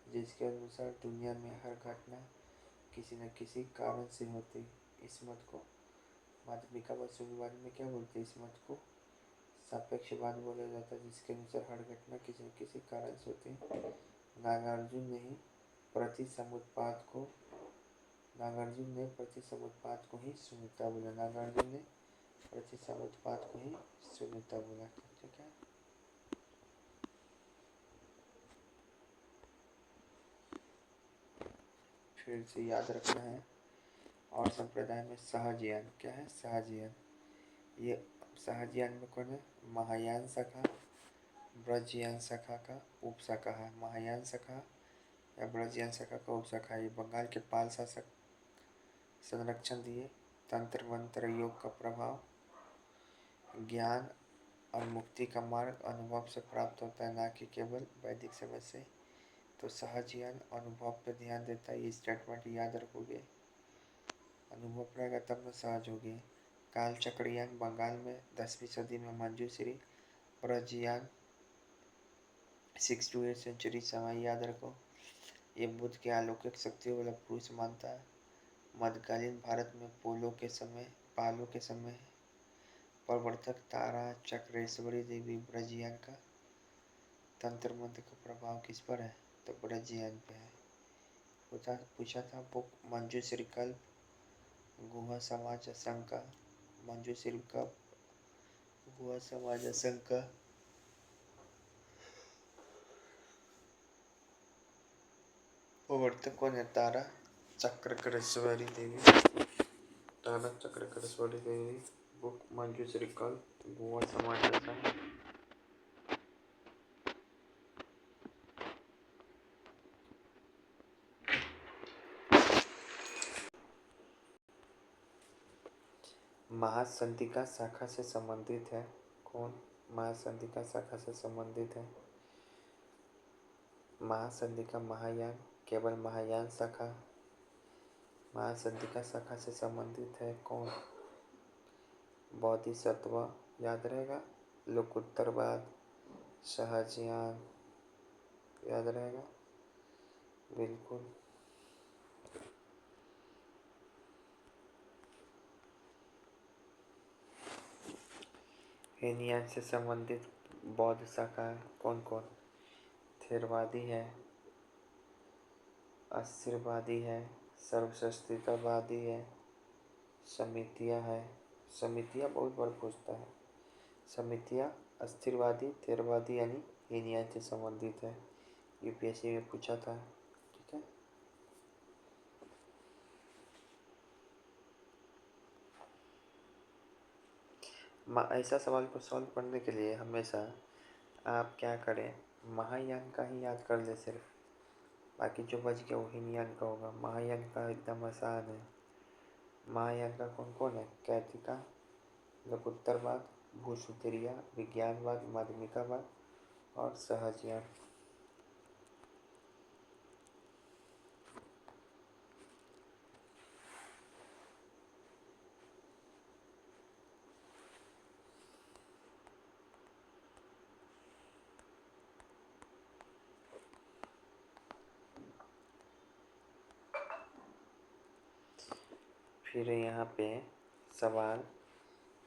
जिसके अनुसार दुनिया में हर घटना किसी न किसी कारण से होती। इस मत को माध्यमिकावाद शून्यवाद में क्या बोलते हैं? इस मत को सापेक्षवाद बोला जाता है, जिसके अनुसार हर घटना किसी न किसी कारण से होती। नागार्जुन ने प्रतिसमुत्पाद को ही शून्यता बोला। नागार्जुन ने प्रतिसमुत्पाद को ही शून्यता बोला। ठीक है। फिर से याद रखना है। और संप्रदाय में सहजयान क्या है? सहजयान। ये सहजयान में कौन है? महायान शाखा, ब्रजयान शाखा का उपशाखा है। महायान शाखा या ब्रजयान शाखा का उपशाखा। ये बंगाल के पाल शासक संरक्षण दिए। तंत्र मंत्र योग का प्रभाव, ज्ञान और मुक्ति का मार्ग अनुभव से प्राप्त होता है, ना कि केवल वैदिक समझ से। तो सहजयान अनुभव पर ध्यान देता है। ये स्टेटमेंट याद रखोगे। अनुभव रहेगा तब में सहज होगी। कालचक्रयान बंगाल में 10वीं सदी में मंजूश्री। ब्रजयान 6 to 8 सेंचुरी समय याद रखो। ये बुद्ध के अलौकिक शक्तियों वाला पुरुष मानता है। मध्यकालीन भारत में पालों के समय प्रवर्तक तारा चक्रेश्वरी देवी ब्रजयान का तंत्र मंत्र का प्रभाव किस पर है? तो ब्रजयान पे है। पूछा था बुक मंजूश्री कल्प गुहा समाज संघ का। मंजूश्री कल्प गुहा समाज संघ का प्रवर्तक कौन है? तारा चक्रेश्वरी देवी। तारा चक्रेश्वरी देवी। बुक मंजूश्री कल्प गुहा समाज संघ। महासंधिका शाखा से संबंधित है। कौन महासंधिका शाखा से संबंधित है? महासंधिका महायान केवल महायान शाखा महासंधिका शाखा से संबंधित है। कौन? बोधिसत्व याद रहेगा। लोकोत्तरवाद, सहजयान याद रहेगा बिल्कुल। हीनयान से संबंधित बौद्ध शाखा कौन कौन? थेरवादी है, अस्थिरवादी है, सर्वशक्तिवादी है, समितिया है। समितिया बहुत बार पूछता है। समितिया अस्थिरवादी थेरवादी यानी हीनयान से संबंधित है। यूपीएससी में पूछा था। ठीक है। ऐसा सवाल को सॉल्व करने के लिए हमेशा आप क्या करें? महायान का ही याद कर ले सिर्फ, बाकी जो बच गया वो हीनयान का होगा। महायान का एकदम आसान है। महायान का कौन कौन है? कैथिका, लोकोत्तरवाद, भूसूत्रीय, विज्ञानवाद, माध्यमिकावाद और सहजयान। फिर यहाँ पे सवाल,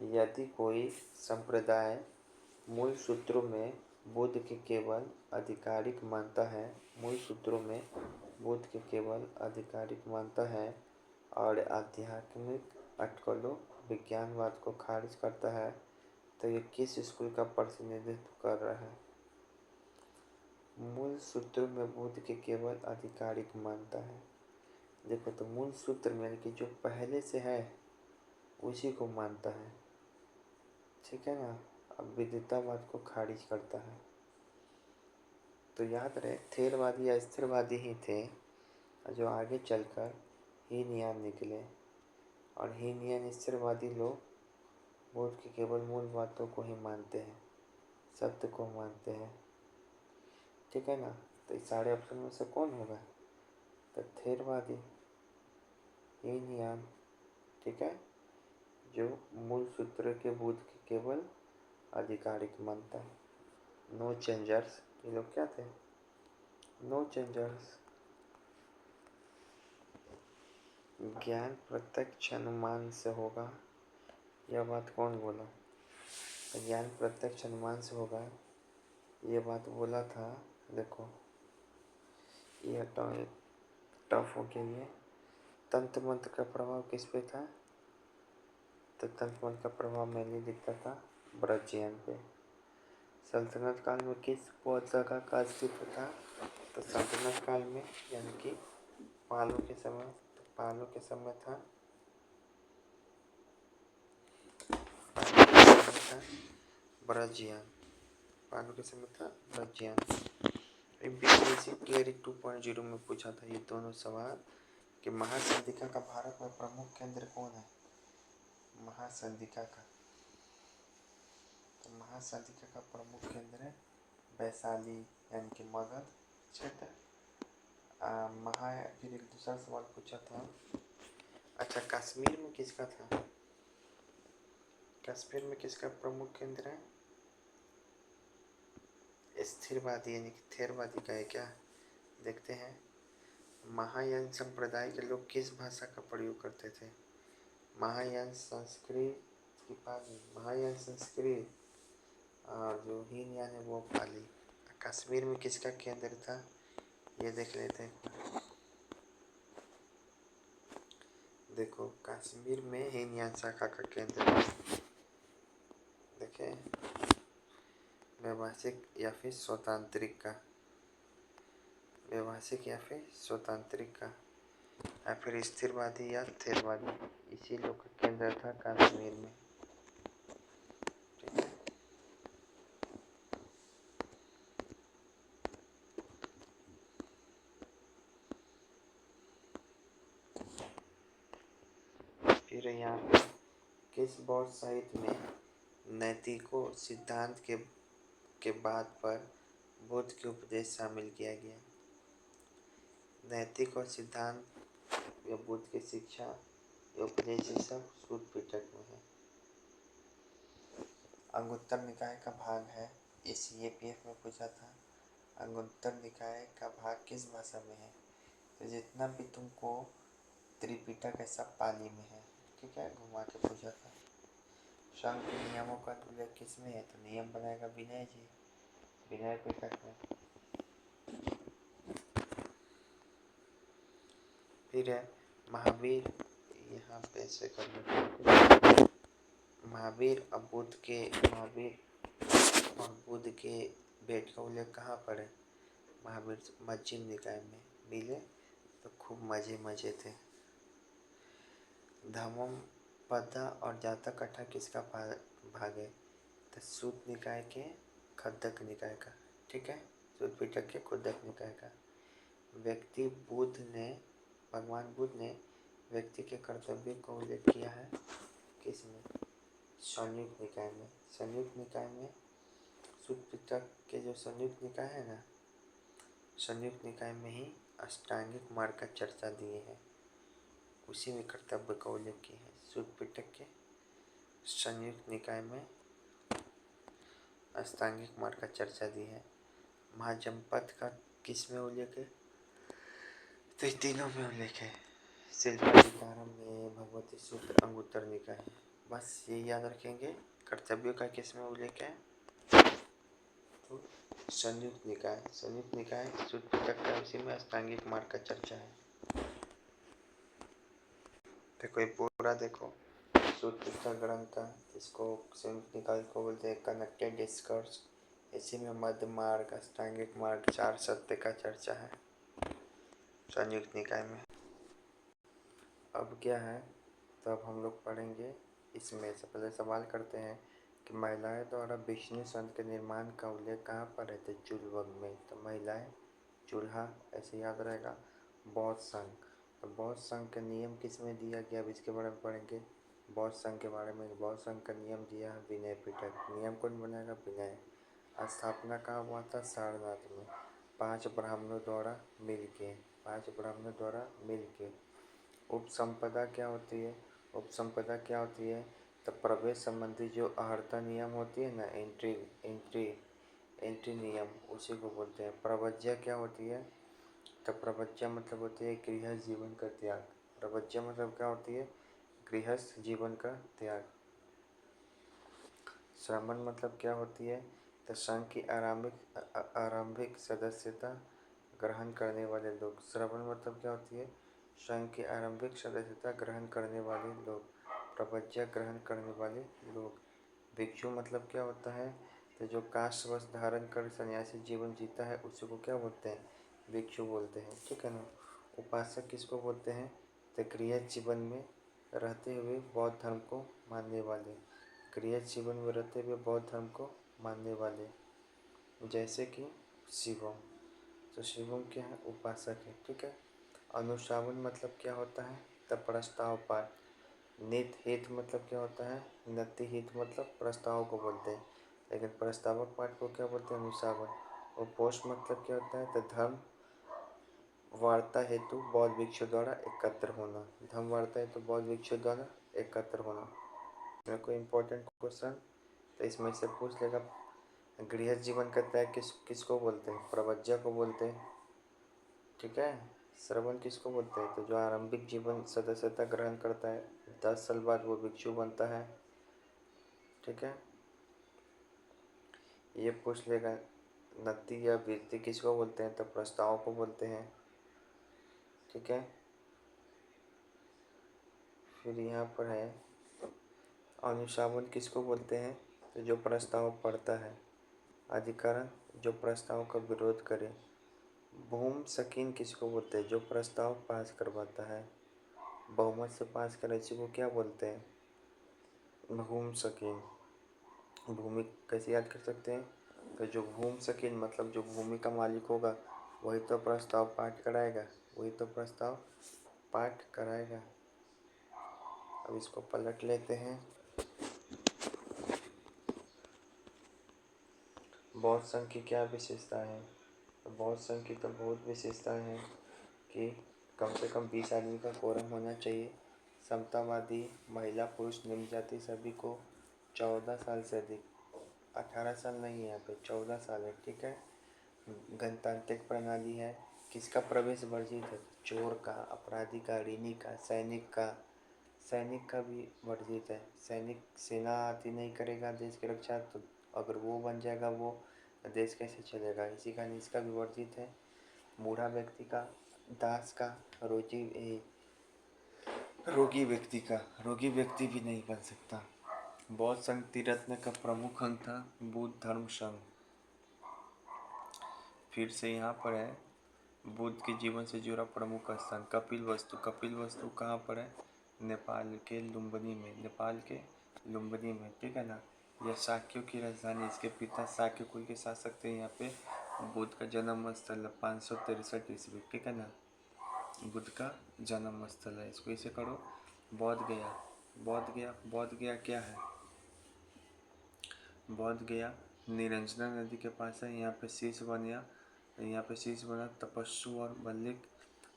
यदि कोई संप्रदाय मूल सूत्रों में बुद्ध के केवल आधिकारिक मानता है, मूल सूत्रों में बुद्ध के केवल आधिकारिक मानता है और आध्यात्मिक अटकलों विज्ञानवाद को खारिज करता है, तो ये किस स्कूल का प्रतिनिधित्व कर रहा है? मूल सूत्रों में बुद्ध के केवल आधिकारिक मानता है। देखो तो मूल सूत्र में कि जो पहले से है उसी को मानता है। ठीक है ना। अब विद्वतावाद को खारिज करता है। तो याद रहे थेरवादी या स्थिरवादी ही थे जो आगे चलकर हीनयान निकले। और हीनयान स्थिरवादी लोग बुद्ध की केवल मूल बातों को ही मानते हैं, सत्य को मानते हैं। ठीक है ना। तो इस सारे ऑप्शन में से कौन होगा? तो थेरवादी, हीनयान। ठीक है। जो मूल सूत्र के बुद्ध के केवल आधिकारिक मंत्र, नो चेंजर्स, ये लोग क्या थे? No changers. ज्ञान प्रत्यक्ष अनुमान से होगा, यह बात कौन बोला? ज्ञान प्रत्यक्ष अनुमान से होगा, ये बात बोला था। देखो यह टफ हो गया। ये तंत्र मंत्र का प्रभाव किस पे था? तो तंत्र मंत्र का प्रभाव मैंने दिखता था ब्रजियन पे। सल्तनत काल में किस जगह का अस्तित्व था? तो सल्तनत काल में यानी कि पालों के समय, तो पालों के समय था ब्रजियन। पालों के समय था ब्रजियन। बीपीएससी क्लेरिक 2.0 में पूछा था ये दोनों सवाल कि महासंधिका का भारत में प्रमुख केंद्र कौन है? महासंधिका का, तो महासंधिका का प्रमुख केंद्र है वैशाली यानी कि मगध क्षेत्र। फिर एक दूसरा सवाल पूछा था, अच्छा कश्मीर में किसका था? कश्मीर में किसका प्रमुख केंद्र है? स्थिरवादी यानी कि थेरवादी का है क्या? देखते हैं। महायान संप्रदाय के लोग किस भाषा का प्रयोग करते थे? महायान संस्कृत की पाली, महायान संस्कृत, और जो हीनयान है वो पाली। कश्मीर में किसका केंद्र था? ये देख लेते हैं। देखो कश्मीर में हीनयान शाखा का केंद्र है। देखें व्यवसायिक या फिर स्वतांत्रिक का, व्यवसायिक या फिर स्वतांत्रिक का, या फिर स्थिरवादी या थेरवादी, इसी लोग का केंद्र था कश्मीर में। ठीक है। फिर यहाँ पे किस बौद्ध साहित्य में नैतिको सिद्धांत के बाद पर बुद्ध के उपदेश शामिल किया गया? नैतिक और सिद्धांत या बुद्ध की शिक्षा या उपदेश ये सब सूत्र पिटक में है। अंगुत्तर निकाय का भाग है, ये CAPF में पूछा था। अंगुत्तर निकाय का भाग किस भाषा में है? तो जितना भी तुमको त्रिपिटक है सब पाली में है। ठीक है, घुमा के पूछा था। संघ के नियमों का उल्लेख किस में है? तो नियम बनाएगा विनय जी, विनय पिटक में। फिर है महावीर, यहाँ पे ऐसे कर महावीर और बुद्ध के भेंट का उल्लेख कहाँ पर है? महावीर मध्यम निकाय में मिले तो खूब मजे थे। धम्मपद और जातककथा किसका भाग है? तो सूत निकाय के खद्दक निकाय का। ठीक है, सूत पिटक के खुद्दक निकाय का। भगवान बुद्ध ने व्यक्ति के कर्तव्य का उल्लेख किया है किसमें? संयुक्त निकाय में। संयुक्त निकाय में सूत पिटक के जो संयुक्त निकाय है ना, संयुक्त निकाय में ही अष्टांगिक मार्ग का चर्चा दिए हैं, उसी में कर्तव्य का उल्लेख किया है। सूत पिटक के संयुक्त निकाय में अष्टांगिक मार्ग का चर्चा दी है। महाजनपद का किस में उल्लेख है? तो तीनों में उल्लेख है, शिल्पाधिकारम में, भगवती सूत्र, अंगुत्तर निकाय। बस ये याद रखेंगे। कर्तव्यों का किस में उल्लेख है? तो संयुक्त निकाय, संयुक्त निकाय सूत्र पिटक का, उसी में अष्टांगिक मार्ग का चर्चा है। देखो ये पूरा देखो, सूत्र पिटक ग्रंथ का, इसको संयुक्त निकाय को बोलते हैं कनेक्टेड डिस्कर्स। इसी में मध्य मार्ग, अष्टांगिक मार्ग, चार सत्य का चर्चा है संयुक्त निकाय में। अब क्या है, तो अब हम लोग पढ़ेंगे इसमें से। पहले सवाल करते हैं कि महिलाएं द्वारा विष्णु संत के निर्माण का उल्लेख कहाँ पर है? तो चूलवग में। तो महिलाएं चूल्हा ऐसे याद रहेगा। बौद्ध संघ, तो बौद्ध संघ का नियम किस में दिया गया? अब इसके बारे में पढ़ेंगे बौद्ध संघ के बारे में। बौद्ध संघ का नियम दिया है विनय पिटक। नियम कौन बनाएगा? विनय। स्थापना कहाँ हुआ था? सारनाथ में, 5 ब्राह्मणों द्वारा मिल के। उपसंपदा क्या होती है? उपसंपदा क्या होती है? तो प्रवेश संबंधी जो अर्हता नियम होती है ना, एंट्री एंट्री एंट्री नियम, उसी को बोलते हैं। प्रवज्या क्या होती है? तो प्रवज्या मतलब होती है गृहस्थ जीवन का त्याग। प्रवज्या मतलब क्या होती है? गृहस्थ जीवन का त्याग। श्रमण मतलब क्या होती है? तो संघ की आरंभिक सदस्यता ग्रहण करने वाले लोग। श्रवण मतलब क्या होती है? संघ की आरंभिक सदस्यता ग्रहण करने वाले लोग। प्रवज्या ग्रहण करने वाले लोग। भिक्षु मतलब क्या होता है? तो जो काष्ठ वस्त्र धारण कर सन्यासी जीवन जीता है उसी को क्या बोलते हैं? भिक्षु बोलते हैं, ठीक है ना। उपासक किसको बोलते हैं? तो गृहस्थ जीवन में रहते हुए बौद्ध धर्म को मानने वाले। गृहस्थ जीवन में रहते हुए बौद्ध धर्म को मानने वाले, जैसे कि शिवम। तो शिवम क्या है? उपासक है, ठीक है। अनुशासन मतलब क्या होता है? तो प्रस्ताव पाठ। नित हित मतलब क्या होता है? नति हित मतलब प्रस्ताव को बोलते हैं, लेकिन प्रस्तावक पाठ को क्या बोलते हैं? अनुशासन। और पोस्ट मतलब क्या होता है? तो धर्म वार्ता हेतु बौद्ध भिक्षु द्वारा एकत्र होना। धर्म वार्ता हेतु बौद्ध भिक्षु द्वारा एकत्र होना। में कोई इंपॉर्टेंट क्वेश्चन तो इसमें से पूछ लेगा। गृहस्थ जीवन का त्याग किसको बोलते हैं? प्रवज्या को बोलते हैं, ठीक है। श्रवण किसको बोलते हैं? तो जो आरंभिक जीवन सदस्यता ग्रहण करता है 10 साल बाद वो भिक्षु बनता है, ठीक है। ये पूछ लेगा। नति या वृत्ति किसको बोलते हैं? तो प्रस्ताव को बोलते हैं, ठीक है। फिर यहाँ पर है अनुशासन किसको बोलते हैं? तो जो प्रस्ताव पढ़ता है। अधिकरण जो प्रस्ताव का विरोध करे। भूम शकीन किसको बोलते हैं? जो प्रस्ताव पास करवाता है। बहुमत से पास करे इसी को क्या बोलते हैं? भूम शकीन। भूमि कैसे याद कर सकते हैं? तो जो भूम शकीन मतलब जो भूमि का मालिक होगा वही तो प्रस्ताव पाठ कराएगा, वही तो प्रस्ताव पाठ कराएगा। अब इसको पलट लेते हैं। बौद्ध संघ की क्या विशेषता है? तो बौद्ध संघ की तो बहुत विशेषताएं हैं कि कम से कम 20 आदमी का कोरम होना चाहिए। समतावादी, महिला पुरुष निम्न जाति सभी को 14 साल से अधिक, 18 साल नहीं है यहाँ पे, 14 साल है, ठीक है। गणतांत्रिक प्रणाली है। किसका प्रवेश वर्जित है? चोर का, अपराधी का, ऋणी का, सैनिक का भी वर्जित है। सैनिक सेना आती नहीं करेगा देश की रक्षा, तो अगर वो बन जाएगा वो देश कैसे चलेगा? इसी कारण इसका भी वर्जित है। बूढ़ा व्यक्ति का, दास का, रोगी व्यक्ति भी नहीं बन सकता। बौद्ध संघ त्रिरत्न का प्रमुख अंग था बुद्ध धर्म संघ। फिर से यहाँ पर है बुद्ध के जीवन से जुड़ा प्रमुख स्थान कपिल वस्तु। कपिल वस्तु कहाँ पर है? नेपाल के लुम्बिनी में, ठीक है ना। यह शाक्यों की राजधानी, इसके पिता शाक्य कुल के शासक थे। यहाँ पे बुद्ध का जन्म स्थल 563 ईस्वी, ठीक है ना। बुद्ध का जन्म स्थल है। इसको इसे करो बौद्ध गया क्या है? बौद्ध गया निरंजना नदी के पास है। यहाँ पे शीश बना तपस्सु और मल्लिक।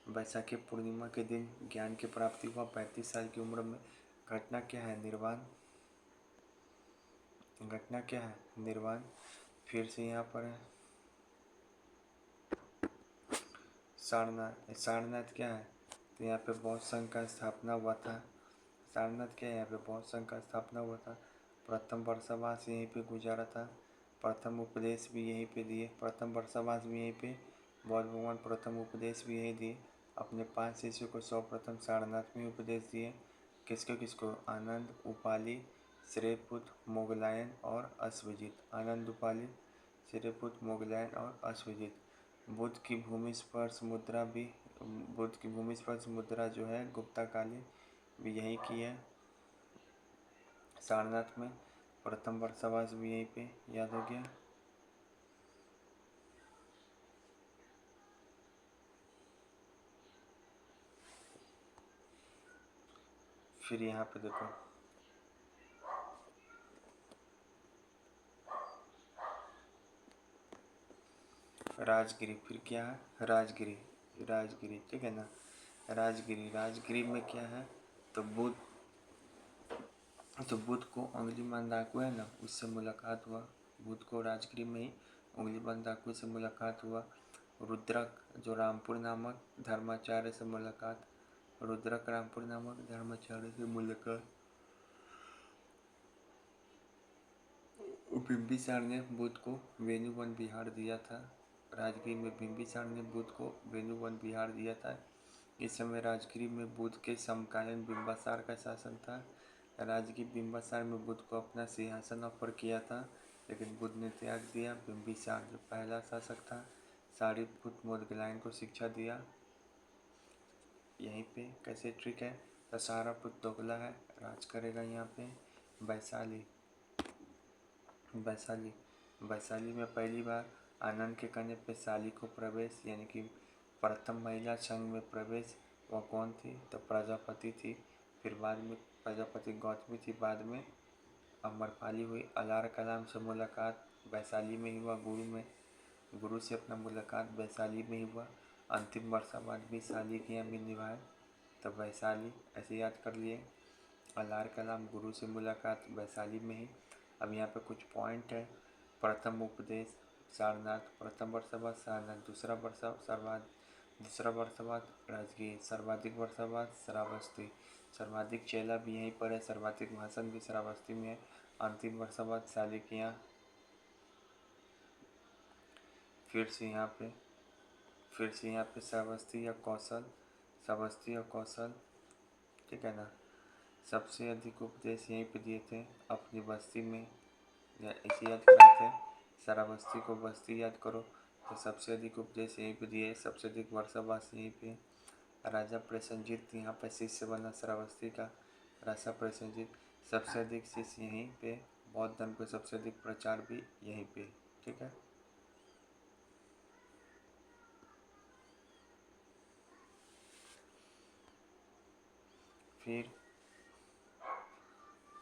बैसाखी पूर्णिमा के दिन ज्ञान की प्राप्ति हुआ 35 साल की उम्र में। घटना क्या है? निर्वाण। फिर से यहाँ पर है सारनाथ क्या है? तो यहाँ पे बौद्ध संघ का स्थापना हुआ था। सारनाथ क्या है? यहाँ पे बौद्ध संघ का स्थापना हुआ था। प्रथम वर्षावास यहीं पे गुजारा था। प्रथम उपदेश भी यहीं पे दिए। बौद्ध भगवान प्रथम उपदेश भी यहीं दिए। अपने 5 शिष्यों को सर्वप्रथम सारनाथ में उपदेश दिए। किसको? आनंद, उपाली, श्रेयपुत्र, मोगलायन और अश्वजित। आनंद, उपाली, श्रेयपुत्र, मोगलायन और अश्वजित। बुद्ध की भूमि स्पर्श मुद्रा जो है गुप्ता काली भी यहीं की है सारनाथ में। प्रथम वर्षावास भी यहीं पे, याद हो गया। फिर यहाँ पे देखो राजगिरी। फिर क्या है? राजगिरी, ठीक है ना। राजगिरी में क्या है? तो तो बुध को उंगलीमान डाकू है ना, उससे मुलाकात हुआ। बुध को राजगीर में ही उंगलीमान डाकू से मुलाकात हुआ। रुद्रक जो रामपुर नामक धर्माचार्य से मुलाकात, रुद्रक रामपुर नामक धर्माचार्य से मुलाकात। बिंबिसार ने बुध को वेणुवन विहार दिया था। राजगीर में बिंबिसार ने बुध को वेणुवन विहार दिया था। इस समय राजगीर में बुध के समकालीन बिंबिसार का शासन था। राजगीर बिंबिसार में बुध को अपना सिंहासन ऑफर किया था, लेकिन बुध ने त्याग दिया। बिंबिसार जो पहला शासक था, सारिपुत्र मोदगलायन को शिक्षा दिया। यहीं पे कैसे ट्रिक है, तो सारापुत्र दोगला है, राज करेगा यहाँ पे। वैशाली वैशाली वैशाली में पहली बार आनंद के कहने पे शाली को प्रवेश, यानी कि प्रथम महिला संघ में प्रवेश, वह कौन थी, तो प्रजापति थी। फिर बाद में प्रजापति गौतमी थी, बाद में अमरपाली हुई। अलार कलाम से मुलाकात वैशाली में ही हुआ। गुरु से अपना मुलाकात वैशाली में ही हुआ। अंतिम वर्षावाद भी शाली के यहाँ भी निभाए, तब वैशाली ऐसे याद कर लिए। अलार कलाम गुरु से मुलाकात वैशाली में ही। अब यहाँ पे कुछ पॉइंट है। प्रथम उपदेश सारनाथ, प्रथम वर्षावाद सारनाथ, दूसरा वर्षावाद राजगीर, सर्वाधिक वर्षावाद श्रावस्ती, सर्वाधिक चेला भी यहीं पर है, सर्वाधिक भाषण भी श्रावस्ती में है। अंतिम वर्षावाद शाली के यहाँ। फिर से यहाँ पे श्रावस्ती या कौशल, ठीक है ना। सबसे अधिक उपदेश यहीं पे दिए थे अपनी बस्ती में, या इसे याद कराए थे। श्रावस्ती को बस्ती याद करो, तो सबसे अधिक उपदेश यहीं पे दिए। सबसे अधिक वर्षावास यहीं पे। राजा प्रसेनजीत यहाँ पे शिष्य बना श्रावस्ती का, राजा प्रसेनजीत। सबसे अधिक शिष्य यहीं पे, बौद्ध धर्म का सबसे अधिक प्रचार भी यहीं पे, ठीक है। फिर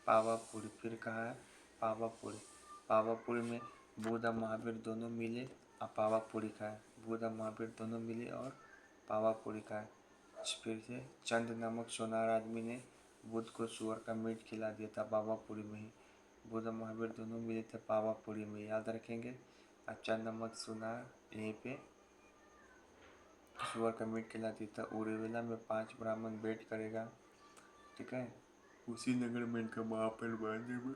पावापुरी, फिर कहा है पावापुरी में बुद्ध और महावीर दोनों मिले और पावापुरी खाए। बुद्ध और महावीर दोनों मिले और पावापुरी खाए। फिर से चंद नामक सोनार आदमी ने बुद्ध को सुअर का मीट खिला दिया था पावापुरी में ही। बुद्ध और महावीर दोनों मिले थे पावापुरी में, याद रखेंगे। और चंद नामक सोनार यहीं पे सुअर का मीट खिला दिया था। उरेवेला में 5 ब्राह्मण वेट करेगा, ठीक है। उसी नगर में इनका महापेड़ बांधने में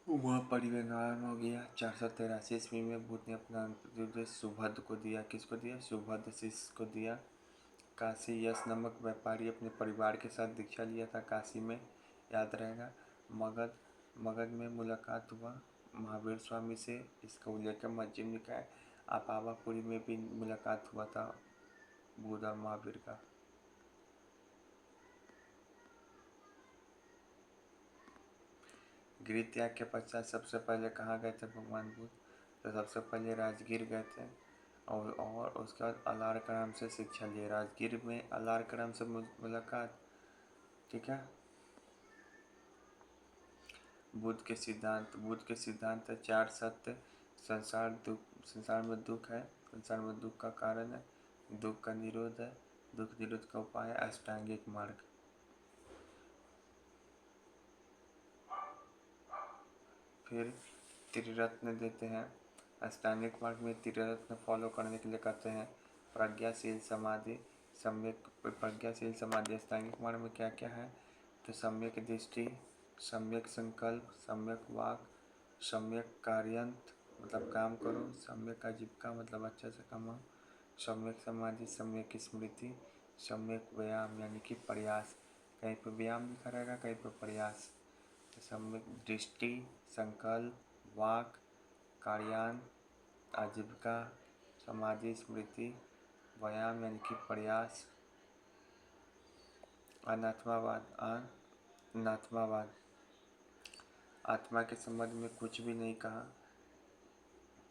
वहाँ परिनिर्वाण हो गया। 483 ईस्वी में बुद्ध ने अपना उपदेश सुभद्र को दिया। किसको दिया? सुभद्र शिष्य को दिया। काशी यश नामक व्यापारी अपने परिवार के साथ दीक्षा लिया था काशी में, याद रहेगा। मगध में मुलाकात हुआ महावीर स्वामी से, इसका उल्लेख है मध्यम निकाय। पावापुरी में भी मुलाकात हुआ था बुद्ध और महावीर का। गिर त्याग के पश्चात सबसे पहले कहाँ गए थे भगवान बुद्ध? तो सबसे पहले राजगीर गए थे, और उसके बाद अलारकराम से शिक्षा ली। राजगीर में अलारकराम से मुलाकात, ठीक है। बुद्ध के सिद्धांत है 4 सत्य। संसार में दुख है, संसार में दुख का कारण है, दुख का निरोध है, दुख निरोध का उपाय है अष्टांगिक मार्ग। फिर त्रिरत्न देते हैं। अष्टांगिक मार्ग में त्रिरत्न फॉलो करने के लिए कहते हैं। प्रज्ञाशील समाधि, सम्यक प्रज्ञाशील समाधि। अष्टांगिक मार्ग में क्या क्या है? तो सम्यक दृष्टि, सम्यक संकल्प, सम्यक वाक, सम्यक कार्यांत मतलब काम करो, सम्यक आजीविका मतलब अच्छा से कमाओ, सम्यक समाधि, सम्यक स्मृति, सम्यक व्यायाम यानी कि प्रयास। कहीं पर व्यायाम लिखा रहेगा, कहीं पर प्रयास। सम्यक दृष्टि, संकल्प, वाक, कार्यान, आजीविका, समाधि, स्मृति, व्यायाम यानी कि प्रयास। अनात्मावाद, आत्मा के संबंध में कुछ भी नहीं कहा।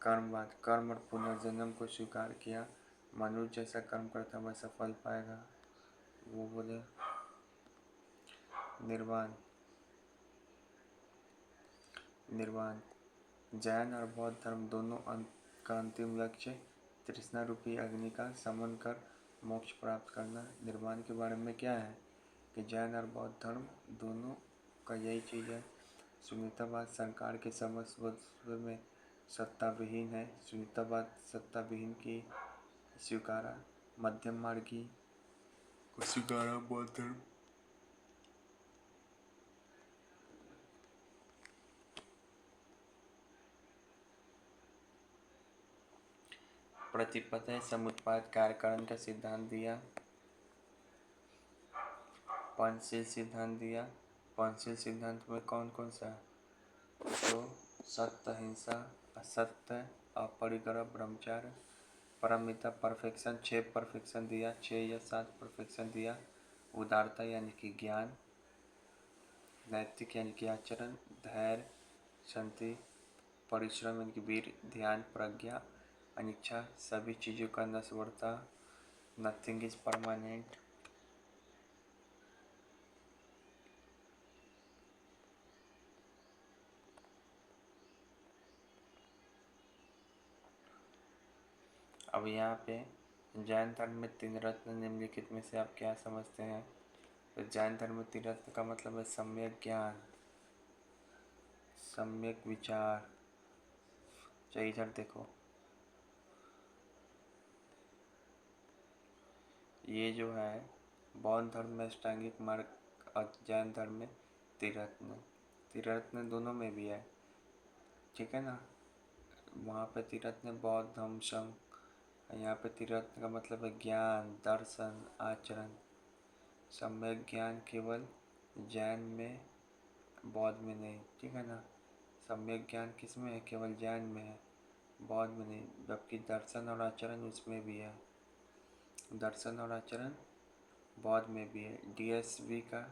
कर्मवाद, कर्म और पुनर्जन्म को स्वीकार किया। मनुष्य जैसा कर्म करता वैसा फल पाएगा, वो बोले। निर्वाण, जैन और बौद्ध धर्म दोनों का अंतिम लक्ष्य तृष्णा रूपी अग्नि का शमन कर मोक्ष प्राप्त करना। निर्वाण के बारे में क्या है? कि जैन और बौद्ध धर्म दोनों का यही चीज़ है। शून्यतावाद संसार के समस्त वस्तु में सत्ता विहीन है। शून्यतावाद सत्ता विहीन की स्वीकारा, मध्यम मार्गी को स्वीकारा बौद्ध धर्म। प्रतिपद समुत्पाद कार्यकरण का सिद्धांत दिया। पंचशील सिद्धांत दिया। पंचशील सिद्धांत में कौन कौन सा है? तो सत्य, अहिंसा, असत्य, अपरिग्रह, ब्रह्मचार्य, परमिता, परफेक्शन, 6 परफेक्शन दिया, 6 या 7 परफेक्शन दिया। उदारता यानी कि ज्ञान, नैतिक यानी कि आचरण, धैर्य, शांति, परिश्रम यानी कि वीर, ध्यान, प्रज्ञा, अनिच्छा, सभी चीज़ों का नश्वरता, नथिंग इज परमानेंट। अब यहाँ पे जैन धर्म में 3 रत्न निम्नलिखित में से आप क्या समझते हैं? तो जैन धर्म में 3 रत्न का मतलब है सम्यक ज्ञान, सम्यक विचार। चाहिए इधर देखो, ये जो है बौद्ध धर्म में अष्टांगिक मार्ग और जैन धर्म में त्रिरत्न। त्रिरत्न दोनों में भी है, ठीक है ना। वहाँ पे त्रिरत्न बौद्ध धम्म संघ, यहाँ पे त्रिरत्न का मतलब है ज्ञान, दर्शन, आचरण। सम्यक ज्ञान केवल जैन में, बौद्ध में नहीं, ठीक है ना। सम्यक ज्ञान किस में है? केवल जैन में है, बौद्ध में नहीं। जबकि दर्शन और आचरण उसमें भी है, दर्शन और आचरण बौद्ध में भी है। डीएसबी का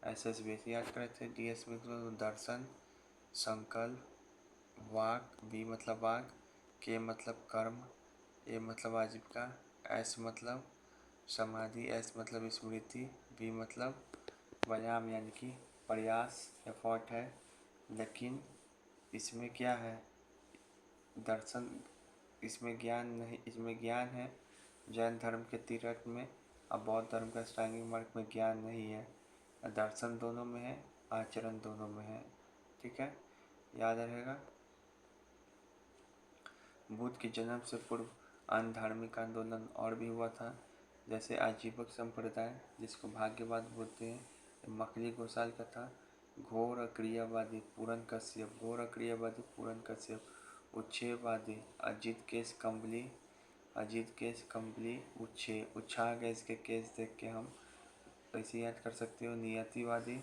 एसएसबी याद करे थे। डीएसबी मतलब दर्शन, संकल्प, वाक, बी मतलब वाक, के मतलब कर्म, ए मतलब आजीविका, एस मतलब समाधि, एस मतलब स्मृति, बी मतलब व्यायाम यानी कि प्रयास, एफर्ट है। लेकिन इसमें क्या है? दर्शन, इसमें ज्ञान नहीं, इसमें ज्ञान है जैन धर्म के त्रिरत्न में। अब बौद्ध धर्म का अष्टांगिक मार्ग में ज्ञान नहीं है। दर्शन दोनों में है, आचरण दोनों में है, ठीक है, याद रहेगा। बुद्ध के जन्म से पूर्व अन्य धार्मिक आंदोलन और भी हुआ था, जैसे आजीवक संप्रदाय जिसको भाग्यवाद बोलते हैं, मकली घोषाल का था। घोर अक्रियावादी पूरन कश्यप, घोर अक्रियावादी पूरन कश्यप। उच्छेदवादी अजीत केस कंबली, अजीत केस कंबली उच्छे, उच्छा गए इसके केस देख के हम ऐसे याद कर सकते हो। नियतिवादी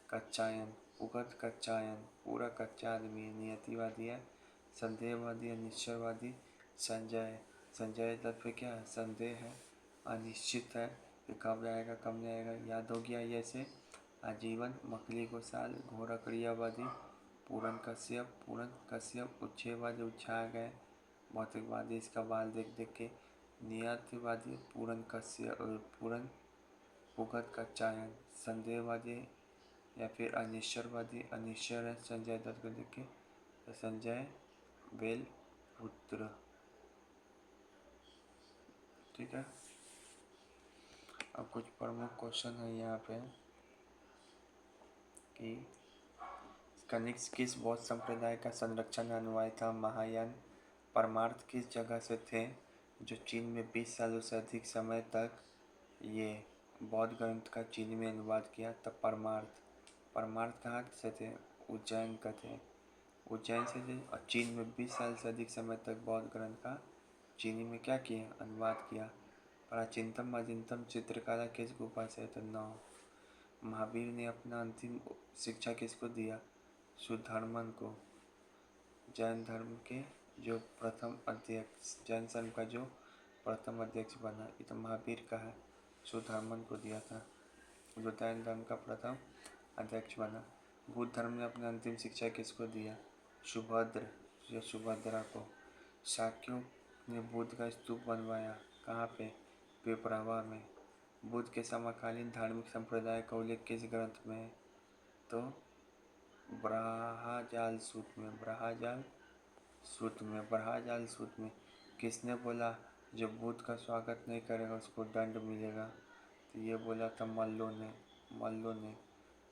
कच्चायन, उगत कच्चायन, पूरा कच्चा आदमी नियतिवादी है। संदेहवादी अनिश्चयवादी संजय, संजय दत्त पे क्या है? संदेह है, अनिश्चित है कि कब आएगा कब नहीं आएगा, याद हो गया ये से। आजीवन मकली घोषाल, घोर क्रियावादी पूरन कश्यप, उच्छेदवादी उच्छा गए, भौतिकवादी इसका बाल देख देख के। नियतिवादी पूरन कश्यप, पूरन उगत कच्चायन। संदेहवादी या फिर अनिश्चयवादी, अनिश्चय है संजय दत्त को देख के, तो संजय बेल पुत्र, ठीक है। अब कुछ प्रमुख क्वेश्चन है यहाँ पे कि कनिष्क किस बौद्ध संप्रदाय का संरक्षण अनुयायी था? महायान। परमार्थ किस जगह से थे जो चीन में 20 सालों से अधिक समय तक ये बौद्ध ग्रंथ का चीनी में अनुवाद किया? तब परमार्थ, परमार्थ कहाँ से थे? उज्जैन का थे, उज्जैन से थे। और चीन में 20 साल से अधिक समय तक बौद्ध ग्रंथ का चीनी में क्या किया? अनुवाद किया। प्राचीनतम अधीनतम चित्रकला किस गुफा से? तो 9। महावीर ने अपना अंतिम शिक्षा किसको दिया? सुधर्मन को। जैन धर्म के जो प्रथम अध्यक्ष, जैन धर्म का जो प्रथम अध्यक्ष बना, ये तो महावीर का है, सुधर्मन को दिया था, जो जैन धर्म का प्रथम अध्यक्ष बना। बुद्ध धर्म ने अपना अंतिम शिक्षा किसको दिया? सुभद्र या सुभद्रा को। शाक्यों ने बुद्ध का स्तूप बनवाया, कहाँ पे? पिपरावा में। बुद्ध के समकालीन धार्मिक संप्रदाय का उल्लेख किस ग्रंथ में है? तो ब्रहाजाल सूत्र में, ब्रहाजाल सूत्र में, ब्रहाजाल सूत्र में। किसने बोला जो बुद्ध का स्वागत नहीं करेगा उसको दंड मिलेगा? तो ये बोला था मल्लो ने, मल्लो ने,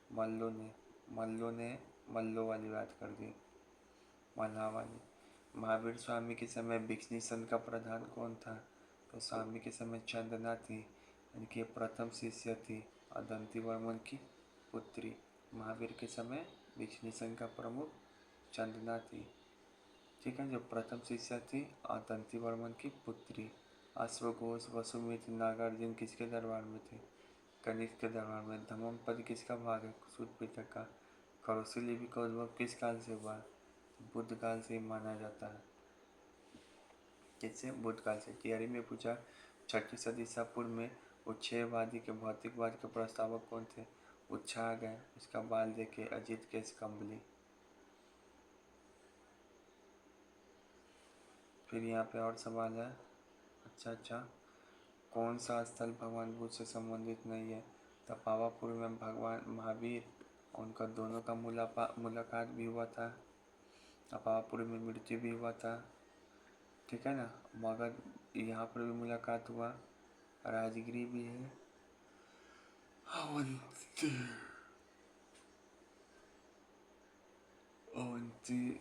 मल्लो ने, मल्लो ने मल्लो वाली बात कर दी, मल्हा वाली। महावीर स्वामी के समय भिक्षनी संघ का प्रधान कौन था? तो स्वामी के समय चंदना थी, इनकी प्रथम शिष्य थी अदंती वर्मन की पुत्री। महावीर के समय भिक्षनी संघ का प्रमुख चंदना थी, ठीक है, जो प्रथम शिष्या थी अदंती वर्मन की पुत्री। अश्वघोष, वसुमित्र, नागार्जुन किसके दरबार में थे? कनिष्क के दरबार में। धम्मपद किसका भाग है? सूत पिटक का। खरोष्ठी लिपि का उद्भव किस काल से हुआ? बुद्ध काल से ही माना जाता है। किससे? बुद्ध काल से। तैयारी में पूछा 6ठी सदी ईसा पूर्व में उच्छेदवादी के भौतिकवाद के प्रस्तावक कौन थे? उच्छाग है, उसका बाल देखे अजित केश कंबली। फिर यहाँ पे और सवाल है, अच्छा, कौन सा स्थल भगवान बुद्ध से संबंधित नहीं है? तो पावापुरी में भगवान महावीर उनका दोनों का मुलाकात भी हुआ था, पावापुरी में मृत्यु भी हुआ था, ठीक है ना। मगर यहाँ पर भी मुलाकात हुआ। राजगिरी भी है, अवंती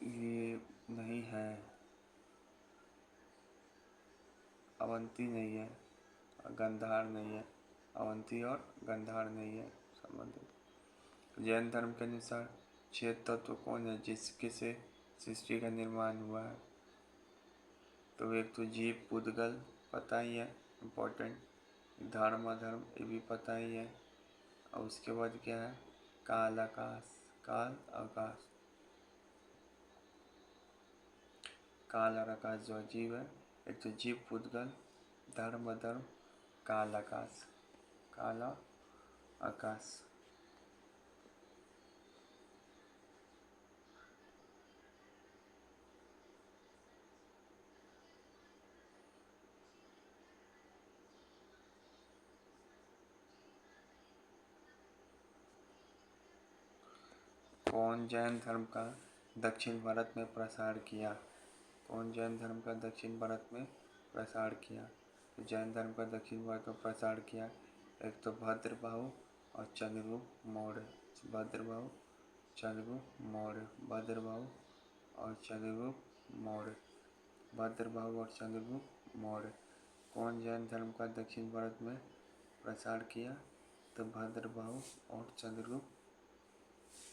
ये नहीं है, अवंती नहीं है, गंधार नहीं है, अवंती और गंधार नहीं है संबंधित। जैन धर्म के अनुसार 6 तत्व कौन है जिसके से सृष्टि का निर्माण हुआ है? तो एक तो जीव, पुद्गल पता ही है, इम्पोर्टेंट। धर्म अधर्म ये भी पता ही है। और उसके बाद क्या है? काल आकाश, काल आकाश, काल और आकाश जो जीव है, एक तो जीव, पुद्गल, धर्म अधर्म, काल आकाश, काल आकाश। कौन जैन धर्म का दक्षिण भारत में प्रसार किया? कौन जैन धर्म का दक्षिण भारत में प्रसार किया? तो जैन धर्म का दक्षिण भारत में प्रसार किया एक तो भद्रबाहु और चंद्रगुप्त मौर्य। भद्रबाहु, चंद्रगुप्त मौर्य, भद्रबाहु और चंद्रगुप्त मौर्य, भद्रबाहु और चंद्रगुप्त मौर्य। कौन जैन धर्म का दक्षिण भारत में प्रसार किया? तो भद्रबाहु और चंद्रगुप्त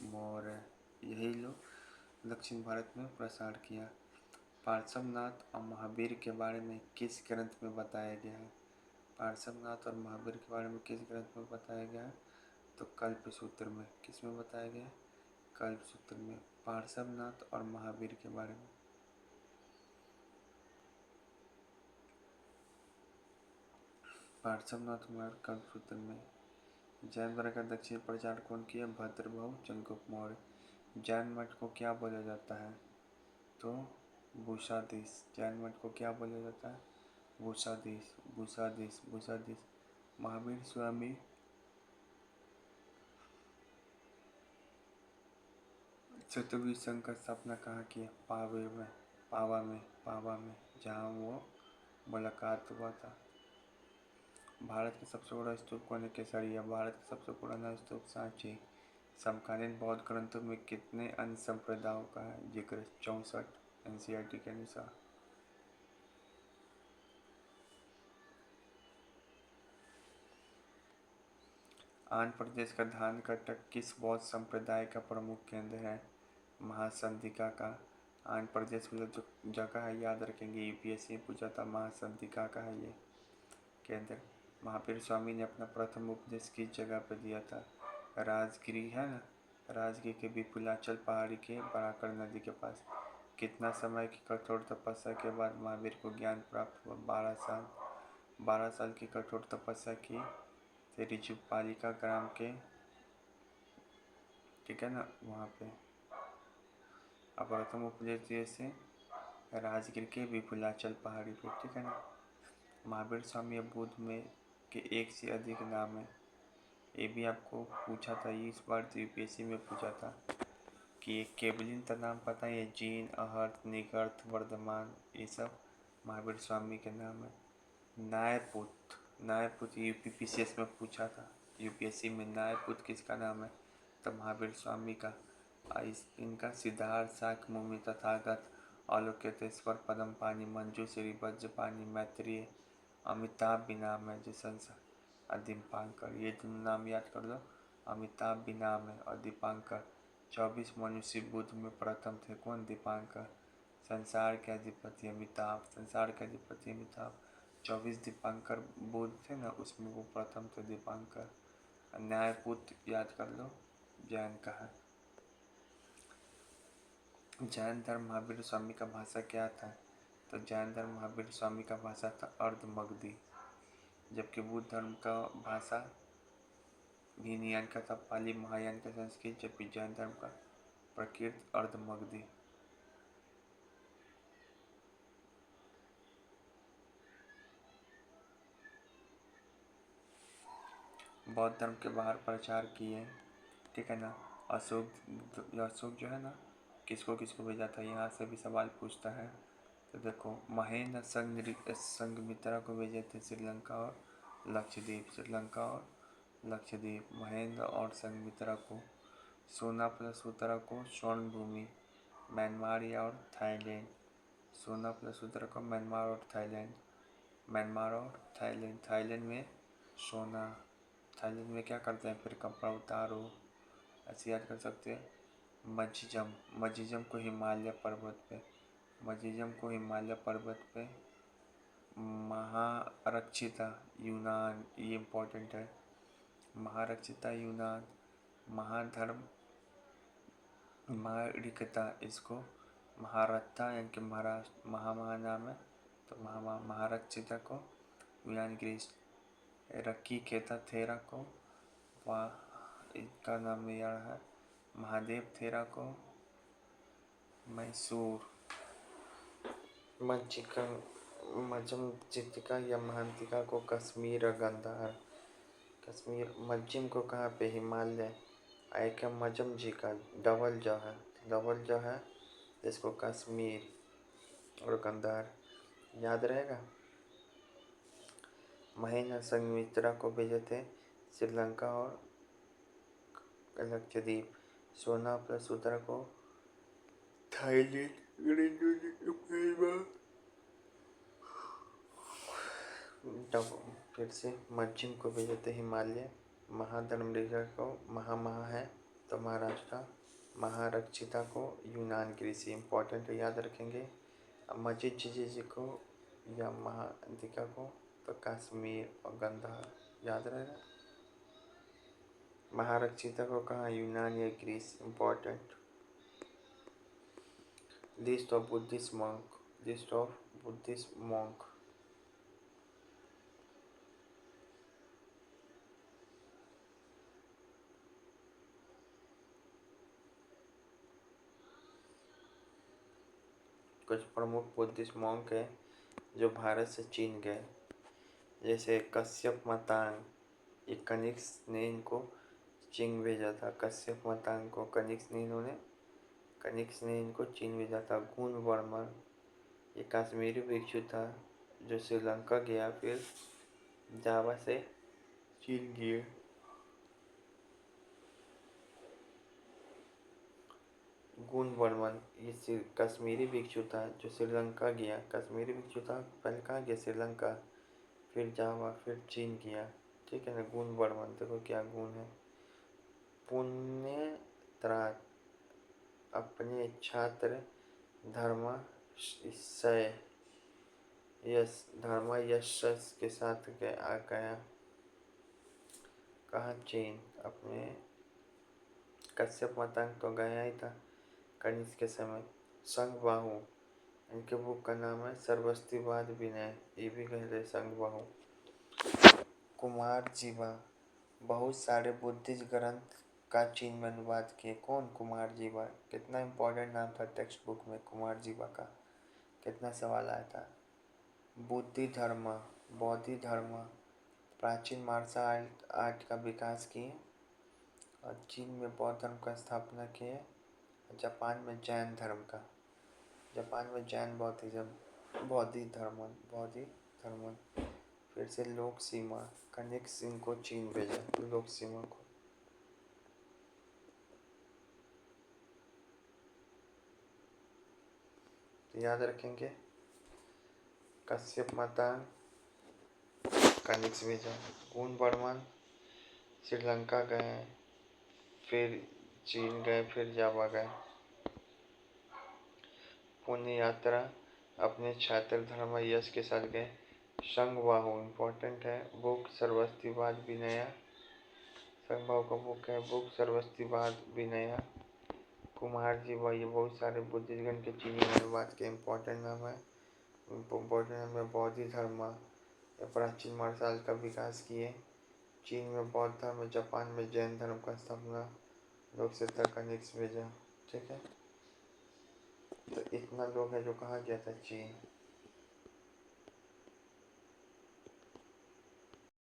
मौर्य, यही लोग दक्षिण भारत में प्रसार किया। पार्श्वनाथ और महावीर के बारे में किस ग्रंथ में बताया गया है? पार्श्वनाथ और महावीर के बारे में किस ग्रंथ में बताया गया है? तो कल्पसूत्र में। किस में बताया गया है? कल्पसूत्र में। पार्श्वनाथ और महावीर के बारे में। पार्श्वनाथ और कल्पसूत्र में। जैन धर्म का दक्षिण प्रचार कौन किया? भद्रबाहु, चंद्रगुप्त मौर्य। जैन मठ को क्या बोला जाता है? तो भूषाधीश। जैन मठ को क्या बोला जाता है? भूषाधीश, भूषाधीश, भूषाधीश। महावीर स्वामी चतुर्वेद संघ का स्थापना कहाँ किया? पावे में, पावा में, पावा में, जहाँ वो मुलाकात हुआ था। भारत का सबसे बड़ा स्तूप कौन है? केसरिया। भारत का सबसे पुराना स्तूप सांची। समकालीन बौद्ध ग्रंथों में कितने अन्य संप्रदायों का है जिक्र? 64 एनसीईआरटी के अनुसार। आंध्र प्रदेश का धान कटक किस बौद्ध संप्रदाय का प्रमुख केंद्र है? महासंधिका का। आंध्र प्रदेश में जो जगह है याद रखेंगे, यूपीएससी पूछा था, महासंधिका का है ये केंद्र। महावीर स्वामी ने अपना प्रथम उपदेश किस जगह पर दिया था? राजगिरी है ना, राजगिरी के विपुलाचल पहाड़ी के बराकर नदी के पास। कितना समय की कठोर तपस्या के बाद महावीर को ज्ञान प्राप्त हुआ? 12 साल। 12 साल की कठोर तपस्या की ऋजुपालिका ग्राम के, ठीक है ना, वहाँ पे। अब प्रथम उपदेश दिए से राजगिर के विपुलाचल पहाड़ी पे, ठीक है ना। महावीर स्वामी या बुद्ध में के एक से अधिक नाम है, ये भी आपको पूछा था, इस बार यूपीएससी में पूछा था कि एक केवलिन का नाम पता है? जीन, अहर्त, निगर्थ, वर्धमान, ये सब महावीर स्वामी के नाम है। नायपुत, न्यायपुत्र यूपीपीसीएस में पूछा था, यूपीएससी में न्यायपुत्र किसका नाम है? तो महावीर स्वामी का। इनका सिद्धार्थ, शाक्य मुनि, तथागत, अलोक्यतेश्वर, पद्म पानी, मंजू श्री, वज्रपाणी, मैत्रेय, अमिताभ भी नाम है जो संसार, दीपांकर। ये तुम नाम याद कर लो, अमिताभ भी नाम है और दीपांकर। 24 मनुष्य बुद्ध में प्रथम थे, कौन? दीपांकर। संसार के अधिपति अमिताभ, संसार के अधिपति अमिताभ। 24 दीपांकर बुद्ध थे ना, उसमें वो प्रथम थे, दीपांकर। न्यायपुत्र याद कर लो, जैन का है। जैन धर्म महावीर स्वामी का भाषा क्या था? तो जैन धर्म महावीर स्वामी का भाषा था अर्धमगधी, जबकि बुद्ध धर्म का भाषा हीनयान का था पाली, महायान का संस्कृत, जबकि जैन धर्म का प्रकृत अर्धमगधी। बौद्ध धर्म के बाहर प्रचार किए, ठीक है ना। अशोक जो है ना, किसको किसको भेजा था, यहाँ से भी सवाल पूछता है। तो देखो, महेंद्र संघमित्रा को भेजे थे श्रीलंका और लक्षद्वीप, श्रीलंका और लक्षद्वीप। महेंद्र और संघमित्रा को। सोना प्लस उत्तरा को स्वर्ण भूमि, म्यांमार और थाईलैंड। सोना प्लस उत्तरा को म्यांमार और थाईलैंड, म्यांमार और थाईलैंड। थाईलैंड में सोना, थाईलैंड में क्या करते हैं फिर, कपड़ा उतारो, ऐसे याद कर सकते हैं। मजिजम को हिमालय पर्वत पे, मजिजम को हिमालय पर्वत पे। महारक्षिता यूनान, ये इम्पोर्टेंट है। महारक्षिता यूनान। महाधर्म महारिकता, इसको महारथा यानी कि महाराष्ट्र, महा नाम है तो महारक्षिता को यूनान ग्रीस। रक्की केता थेरा को, वाह इनका नाम यार है, महादेव थेरा को मैसूर। मजमजिका या महंतिका को कश्मीर और गंधार। कश्मीर। मज्जिम को कहाँ पे, हिमालय। आयका मजमजिका डबल जो है इसको कश्मीर और गंधार, याद रहेगा। महेंद्र संघमित्रा को भेजे थे श्रीलंका और लक्षद्वीप। सोना प्लस उत्तरा को थाईलैंड। फिर से मज्जिम को भेजे थे हिमालय। महाधर्मरेखा को महा है तो महाराष्ट्र। महारक्षिता को यूनान ग्रीस, इम्पोर्टेंट है, याद रखेंगे। मजिजी को या महादिका को तो कश्मीर और गंधार, याद रहेगा। महारक्षिता को कहाँ, यूनान या Greece, important. List of Buddhist monk. कुछ प्रमुख बुद्धिस्ट मॉन्क है जो भारत से चीन गए, जैसे कश्यप मतांग। ये कनिष्क ने इनको चीन भेजा था, कश्यप मतांग को कनिष्क ने इनको चीन भेजा था। गुण वर्मन, ये कश्मीरी भिक्षु था जो श्रीलंका गया, फिर जावा से चीन गए। गुण वर्मन ये कश्मीरी भिक्षु था जो श्रीलंका गया, कश्मीरी भिक्षु था, पहले कहाँ गया, श्रीलंका, फिर जावा, फिर चीन गया, ठीक है ना। गुण वर्मन, देखो क्या गुण है। पुण्य त्रात, अपने छात्र धर्म यश के साथ गया कहाँ, चीन। अपने कश्यप मतांग तो गया ही था कनिष्क के समय। संघबाहु, इनके बुक का नाम है सर्वस्तिवाद विनय, ये भी कहते संघबाहु। कुमार जीवा, बहुत सारे बुद्धिस्ट ग्रंथ का चीन में अनुवाद किए, कौन, कुमार जीवा। कितना इम्पोर्टेंट नाम था टेक्स्ट बुक में कुमार जीवा का, कितना सवाल आया था। बौद्ध धर्म प्राचीन मार्शल आर्ट का विकास किए और चीन में बौद्ध धर्म का स्थापना किए। जापान में जैन धर्म का, जापान में जैन बौद्धिज्म, बौद्ध धर्म। फिर से लोक सीमा, कनिष्क सिंह को चीन भेजा, लोक सीमा को। तो याद रखेंगे, कश्यप मातान कनिष्क भेजा, गुण वर्मन श्रीलंका गए, फिर चीन गए, फिर जावा गए। पुण्य यात्रा अपने छात्र धर्मयश के साथ गए। संघबाहु इम्पोर्टेंट है, बुक सर्वस्तिवाद विनया, संघबाहु का बुक है बुक सर्वस्तिवाद विनया। कुमार जी वह ये बहुत सारे बुद्धिज्म के चीनी धर्मवाद के इम्पोर्टेंट नाम है। इम्पोर्टेंट नाम है बौद्ध धर्म या प्राचीन मार्शल का विकास किए। चीन में बौद्ध धर्म, जापान में जैन धर्म का स्थापना, लोग से कनिष्क भेजा। ठीक है, तो इतना लोग है जो कहाँ गया था, चीन।